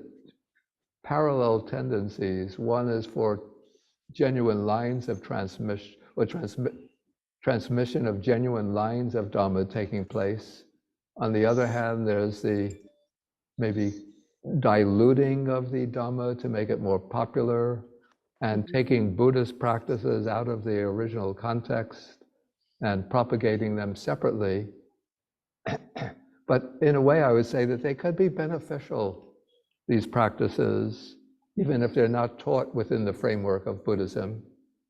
parallel tendencies. One is for genuine lines of transmission, or transmission of genuine lines of Dhamma taking place. On the other hand, there's the maybe diluting of the Dhamma to make it more popular, and taking Buddhist practices out of the original context and propagating them separately. But in a way, I would say that they could be beneficial, these practices, even if they're not taught within the framework of Buddhism.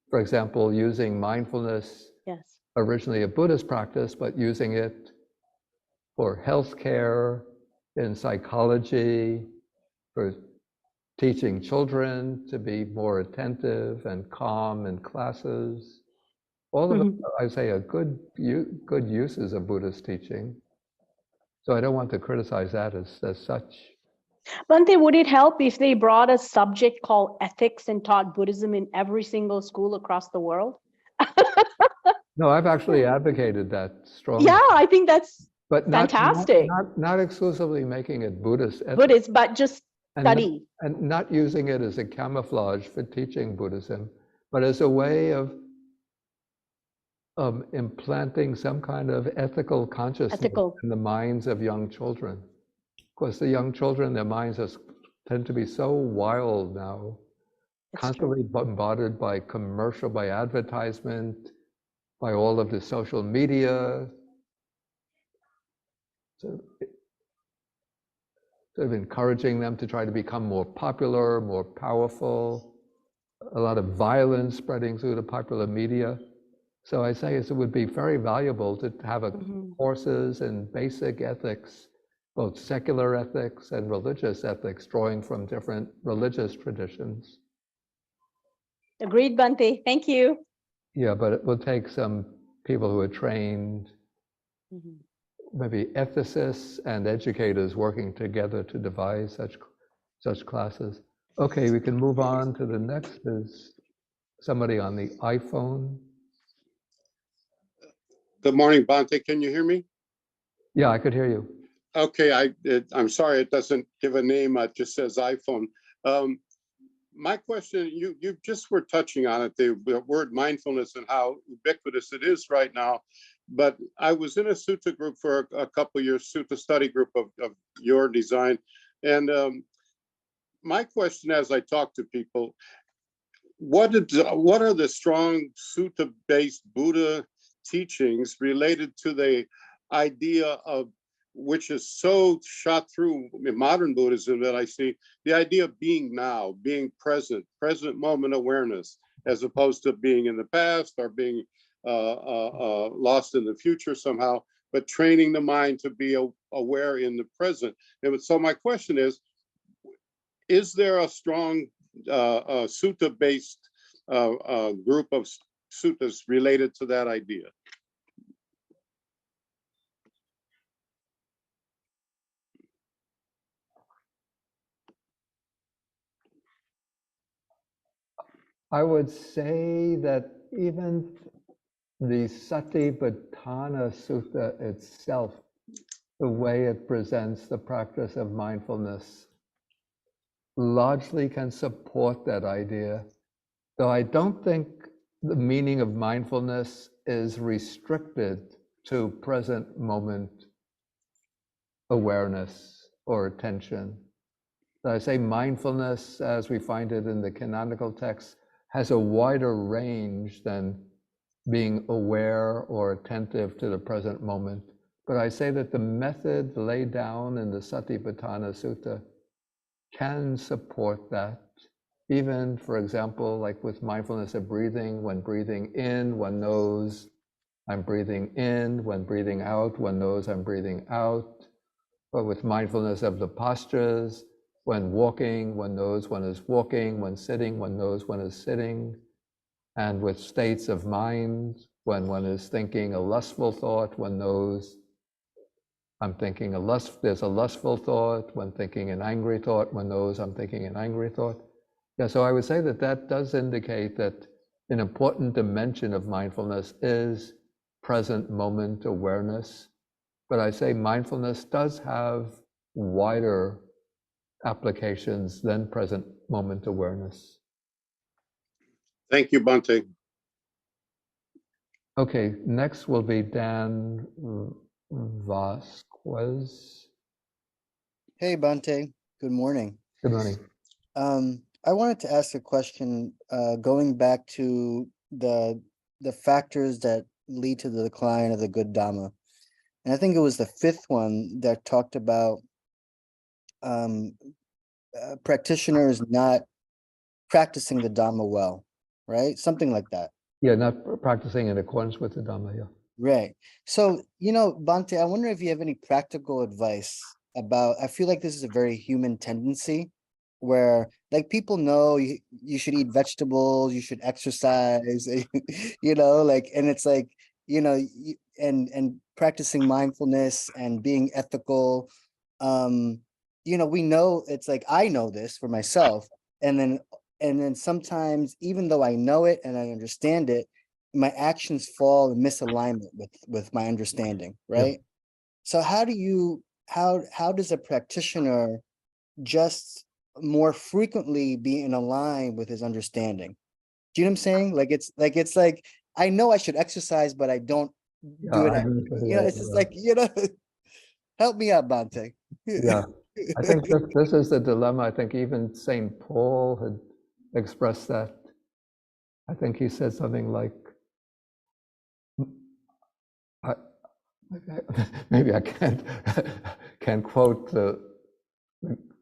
For example, using mindfulness, Yes. originally a Buddhist practice, but using it for healthcare, in psychology, for teaching children to be more attentive and calm in classes. All of them, I say, are good uses of Buddhist teaching. So I don't want to criticize that as such. Bhante, would it help if they brought a subject called ethics and taught Buddhism in every single school across the world? No, I've actually advocated that strongly. Yeah, I think that's but fantastic. Not exclusively making it Buddhist ethics, Buddhist, but just study. And not using it as a camouflage for teaching Buddhism, but as a way of implanting some kind of ethical consciousness in the minds of young children. Of course, the young children, their minds tend to be so wild now, constantly bombarded by commercial, by advertisement, by all of the social media. So, sort of encouraging them to try to become more popular, more powerful, a lot of violence spreading through the popular media. So I say it would be very valuable to have courses in basic ethics, both secular ethics and religious ethics, drawing from different religious traditions. Agreed, Bhante. Thank you. Yeah, but it will take some people who are trained, maybe ethicists and educators working together to devise such classes. Okay, we can move on to the next. Is somebody on the iPhone? Good morning, Bhante. Can you hear me? Yeah, I could hear you. Okay, I'm sorry, it doesn't give a name. It just says iPhone. My question, you just were touching on it, the word mindfulness and how ubiquitous it is right now. But I was in a sutta group for a couple of years, sutta study group of your design. And my question as I talk to people, what are the strong sutta-based Buddha teachings related to the idea of, which is so shot through in modern Buddhism that I see, the idea of being now, being present moment awareness, as opposed to being in the past or being lost in the future somehow, but training the mind to be aware in the present. And so my question is there a strong sutta-based group of suttas related to that idea? I would say that even the Satipatthana Sutta itself, the way it presents the practice of mindfulness, largely can support that idea. Though I don't think the meaning of mindfulness is restricted to present moment awareness or attention. So I say mindfulness, as we find it in the canonical texts, has a wider range than being aware or attentive to the present moment. But I say that the method laid down in the Satipatthana Sutta can support that. Even, for example, like with mindfulness of breathing, when breathing in, one knows I'm breathing in. When breathing out, one knows I'm breathing out. But with mindfulness of the postures, when walking, one knows one is walking. When sitting, one knows one is sitting. And with states of mind, when one is thinking a lustful thought, one knows I'm thinking there's a lustful thought. When thinking an angry thought, one knows I'm thinking an angry thought. Yeah, so I would say that does indicate that an important dimension of mindfulness is present moment awareness. But I say mindfulness does have wider applications than present moment awareness. Thank you, Bhante. Okay, next will be Dan Vasquez. Hey, Bhante. Good morning. Good morning. I wanted to ask a question going back to the factors that lead to the decline of the good Dhamma. And I think it was the fifth one that talked about practitioners not practicing the Dhamma well, right? Something like that. Yeah, not practicing in accordance with the Dhamma. Yeah. Right. So, Bhante, I wonder if you have any practical advice about, I feel like this is a very human tendency where like people know you should eat vegetables, you should exercise, like, and it's like, and practicing mindfulness and being ethical. We know it's like, I know this for myself. And then sometimes, even though I know it and I understand it, my actions fall in misalignment with my understanding, right? So how does a practitioner just more frequently be in line with his understanding? Do you know what I'm saying? It's like I know I should exercise, but I don't do it. It's just like, help me out, Bhante. Yeah, I think this is the dilemma. I think even St. Paul had expressed that. I think he said something like, maybe I can't quote the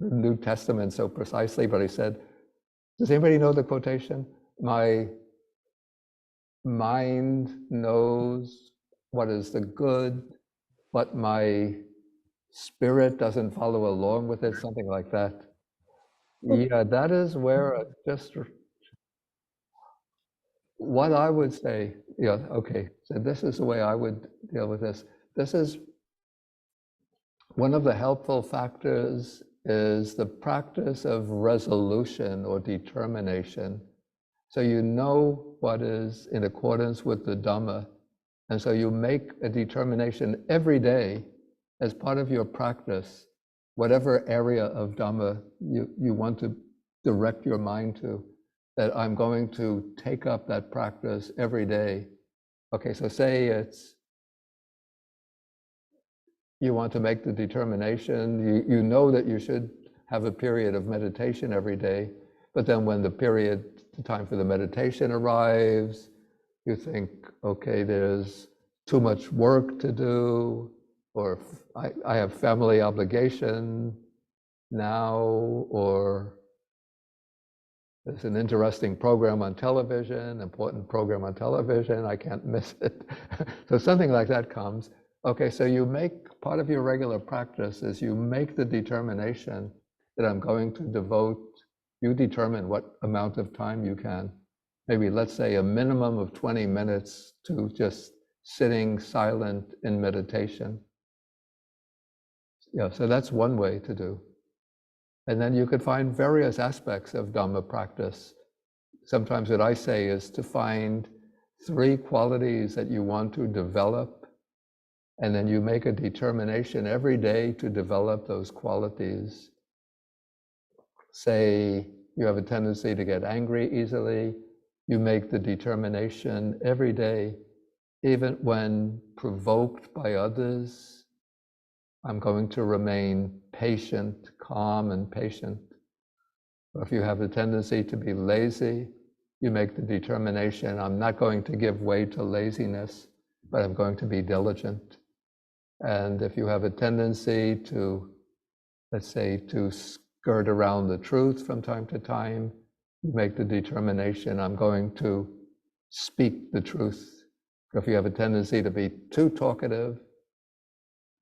New Testament so precisely, but he said, does anybody know the quotation? My mind knows what is the good, but my spirit doesn't follow along with it, something like that. Yeah, that is where just what I would say, okay, so this is the way I would deal with this. This is one of the helpful factors is the practice of resolution or determination. So you know what is in accordance with the Dhamma, and so you make a determination every day as part of your practice, whatever area of Dhamma you want to direct your mind to, that I'm going to take up that practice every day. Okay, so say you want to make the determination, you know that you should have a period of meditation every day, but then when the time for the meditation arrives, you think, okay, there's too much work to do, or I have family obligation now, or there's an interesting program on television, important program on television, I can't miss it. So something like that comes. Okay, so part of your regular practice is you make the determination that I'm going to you determine what amount of time you can. Maybe let's say a minimum of 20 minutes to just sitting silent in meditation. Yeah, so that's one way to do. And then you could find various aspects of Dhamma practice. Sometimes what I say is to find 3 qualities that you want to develop, and then you make a determination every day to develop those qualities. Say you have a tendency to get angry easily, you make the determination every day, even when provoked by others, I'm going to remain patient, calm and patient. Or if you have the tendency to be lazy, you make the determination, I'm not going to give way to laziness, but I'm going to be diligent. And if you have a tendency to, let's say, to skirt around the truth from time to time, you make the determination, I'm going to speak the truth. If you have a tendency to be too talkative,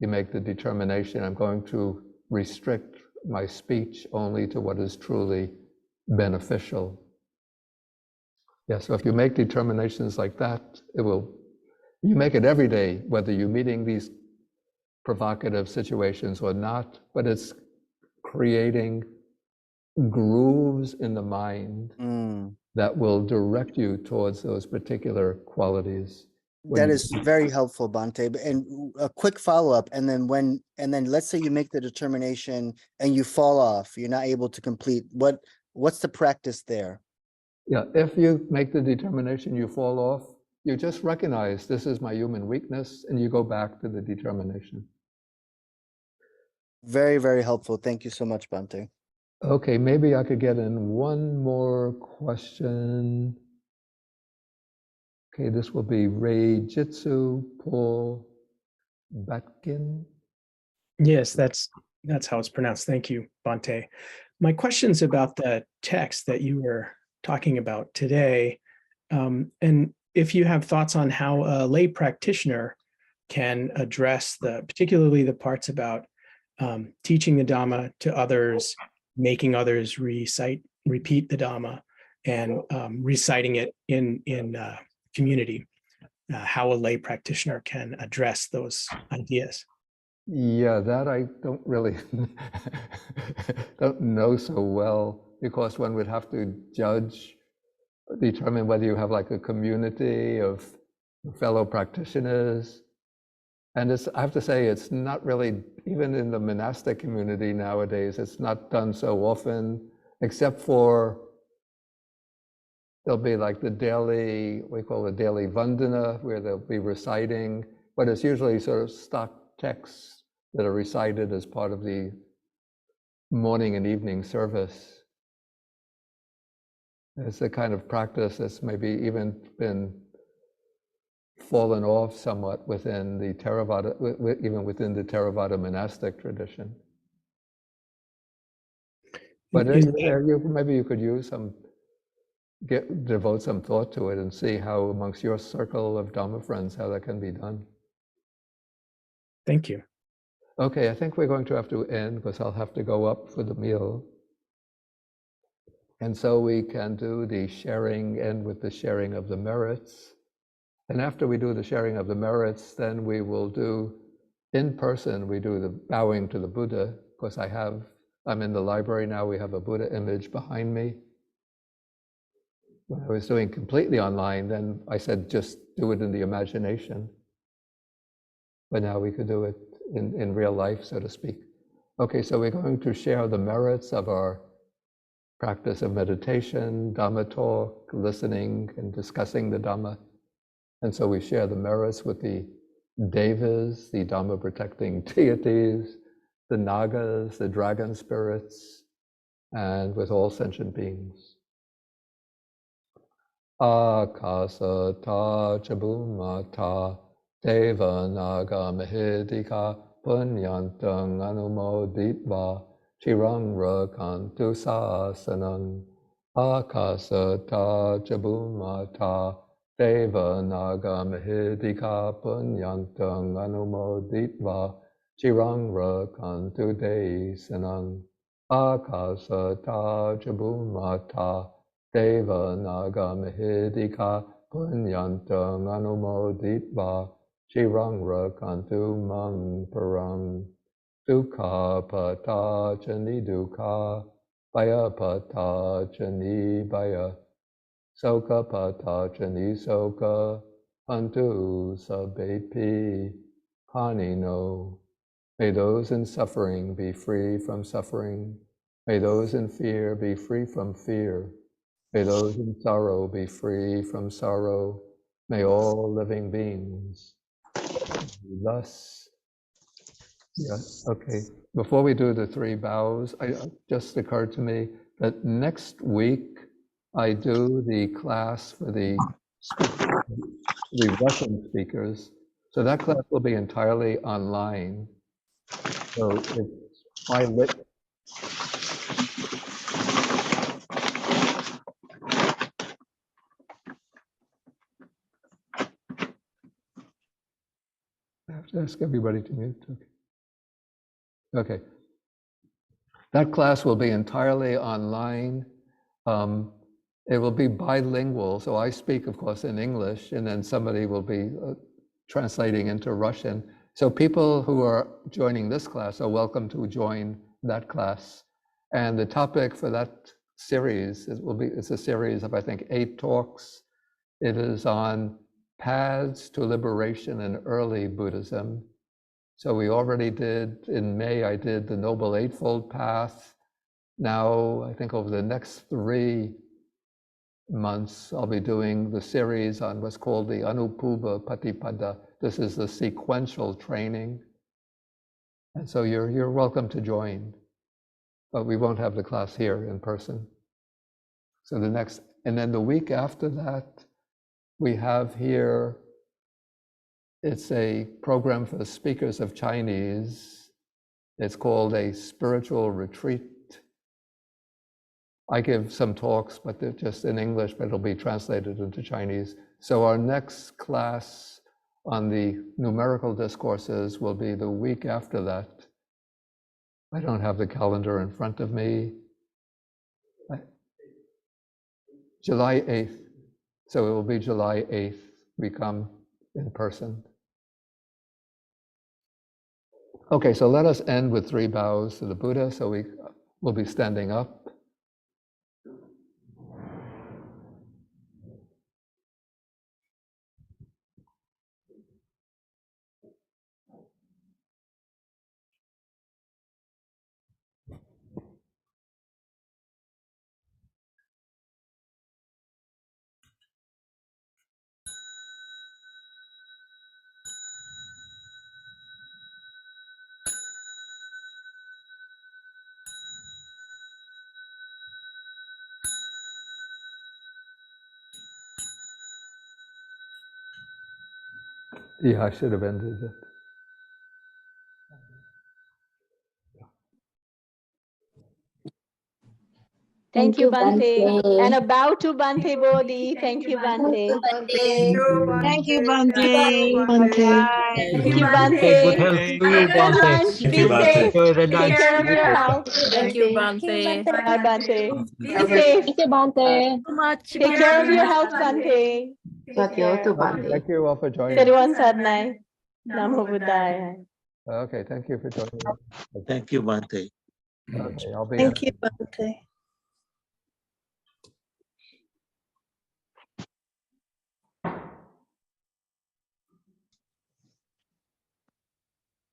you make the determination, I'm going to restrict my speech only to what is truly beneficial. Yeah, so if you make determinations like that, you make it every day, whether you're meeting these provocative situations or not, but it's creating grooves in the mind that will direct you towards those particular qualities. That is very helpful, Bhante. And a quick follow-up, and then let's say you make the determination and you fall off, you're not able to complete, what's the practice there? Yeah, if you make the determination, you fall off, you just recognize this is my human weakness, and you go back to the determination. Very, very helpful. Thank you so much, Bhante. Okay, maybe I could get in one more question. Okay, this will be Ray Jitsu, Paul. Batkin. Yes, that's how it's pronounced. Thank you, Bhante. My question's about the text that you were talking about today, and if you have thoughts on how a lay practitioner can address particularly the parts about teaching the Dhamma to others, making others repeat the Dhamma, and reciting it in community. How a lay practitioner can address those ideas. Yeah, that I don't really don't know so well, because one would have to determine whether you have like a community of fellow practitioners. And I have to say, it's not really, even in the monastic community nowadays, it's not done so often, except for there'll be like the daily, we call it daily vandana, where they'll be reciting, but it's usually sort of stock texts that are recited as part of the morning and evening service. It's a kind of practice that's maybe even been fallen off somewhat within the Theravada, even within the Theravada monastic tradition. But maybe you could use devote some thought to it and see how amongst your circle of Dhamma friends, how that can be done. Thank you. Okay, I think we're going to have to end because I'll have to go up for the meal. And so we can do the end with the sharing of the merits. And after we do the sharing of the merits, then we will do, in person, we do the bowing to the Buddha. Of course, I'm in the library now, we have a Buddha image behind me. When I was doing completely online, then I said, just do it in the imagination. But now we could do it in real life, so to speak. Okay, so we're going to share the merits of our practice of meditation, Dhamma talk, listening and discussing the Dhamma. And so we share the merits with the devas, the Dhamma protecting deities, the nagas, the dragon spirits, and with all sentient beings. Akasata chabumata deva naga mahidika punyantang anumoditva chirang rakantu sasanang. Akasata chabumata deva naga mahidika punyantang anumoditva chirang rakantu desanang. Akasata chabumata Deva naga mahidika punyantang anumoditva chirang rakantu mang parang dukha pata chani dukha baya pata chani baya soka pata chani soka pantu sabepi panino. May those in suffering be free from suffering. May those in fear be free from fear. May those in sorrow be free from sorrow. May all living beings be thus. Yeah, okay. Before we do the three bows, it just occurred to me that next week I do the class for the Russian speakers. So that class will be entirely online. So it's bilingual. I have to ask everybody to mute. Okay. That class will be entirely online. It will be bilingual. So I speak, of course, in English, and then somebody will be translating into Russian. So people who are joining this class are welcome to join that class. And the topic for that series it's a series of, I think, 8 talks. It is on paths to liberation in early Buddhism. So we already did, in May, I did the Noble Eightfold Path. Now, I think over the next 3 months, I'll be doing the series on what's called the Anupuba Patipada. This is the sequential training. And so you're welcome to join, but we won't have the class here in person. So and then the week after that, we have here It's a program for the speakers of Chinese. It's called a spiritual retreat. I give some talks, but they're just in English, but it'll be translated into Chinese. So our next class on the numerical discourses will be the week after that. I don't have the calendar in front of me. July 8th. So it will be July 8th. We come in person. Okay, so let us end with 3 bows to the Buddha. So we will be standing up. Yeah, I should have ended it. Thank you, Bhante. And a bow to Bhante Bodhi. Thank you, Bhante. Thank you, Bhante. Thank you, Okay, good Bhante. health to you, Good Bhante. lunch. Thank Be you, Bhante. safe. Enjoy the Take lunch. care of your health. Thank you, Bhante. Bye, Bhante. Be safe. Thank you, Bhante. Take care of your health, Bhante. Thank you all for joining. Everyone sadnai. Namo Buddhaya. Okay, thank you for joining. Thank you, Bhante. Okay, I'll be Thank you, Bhante.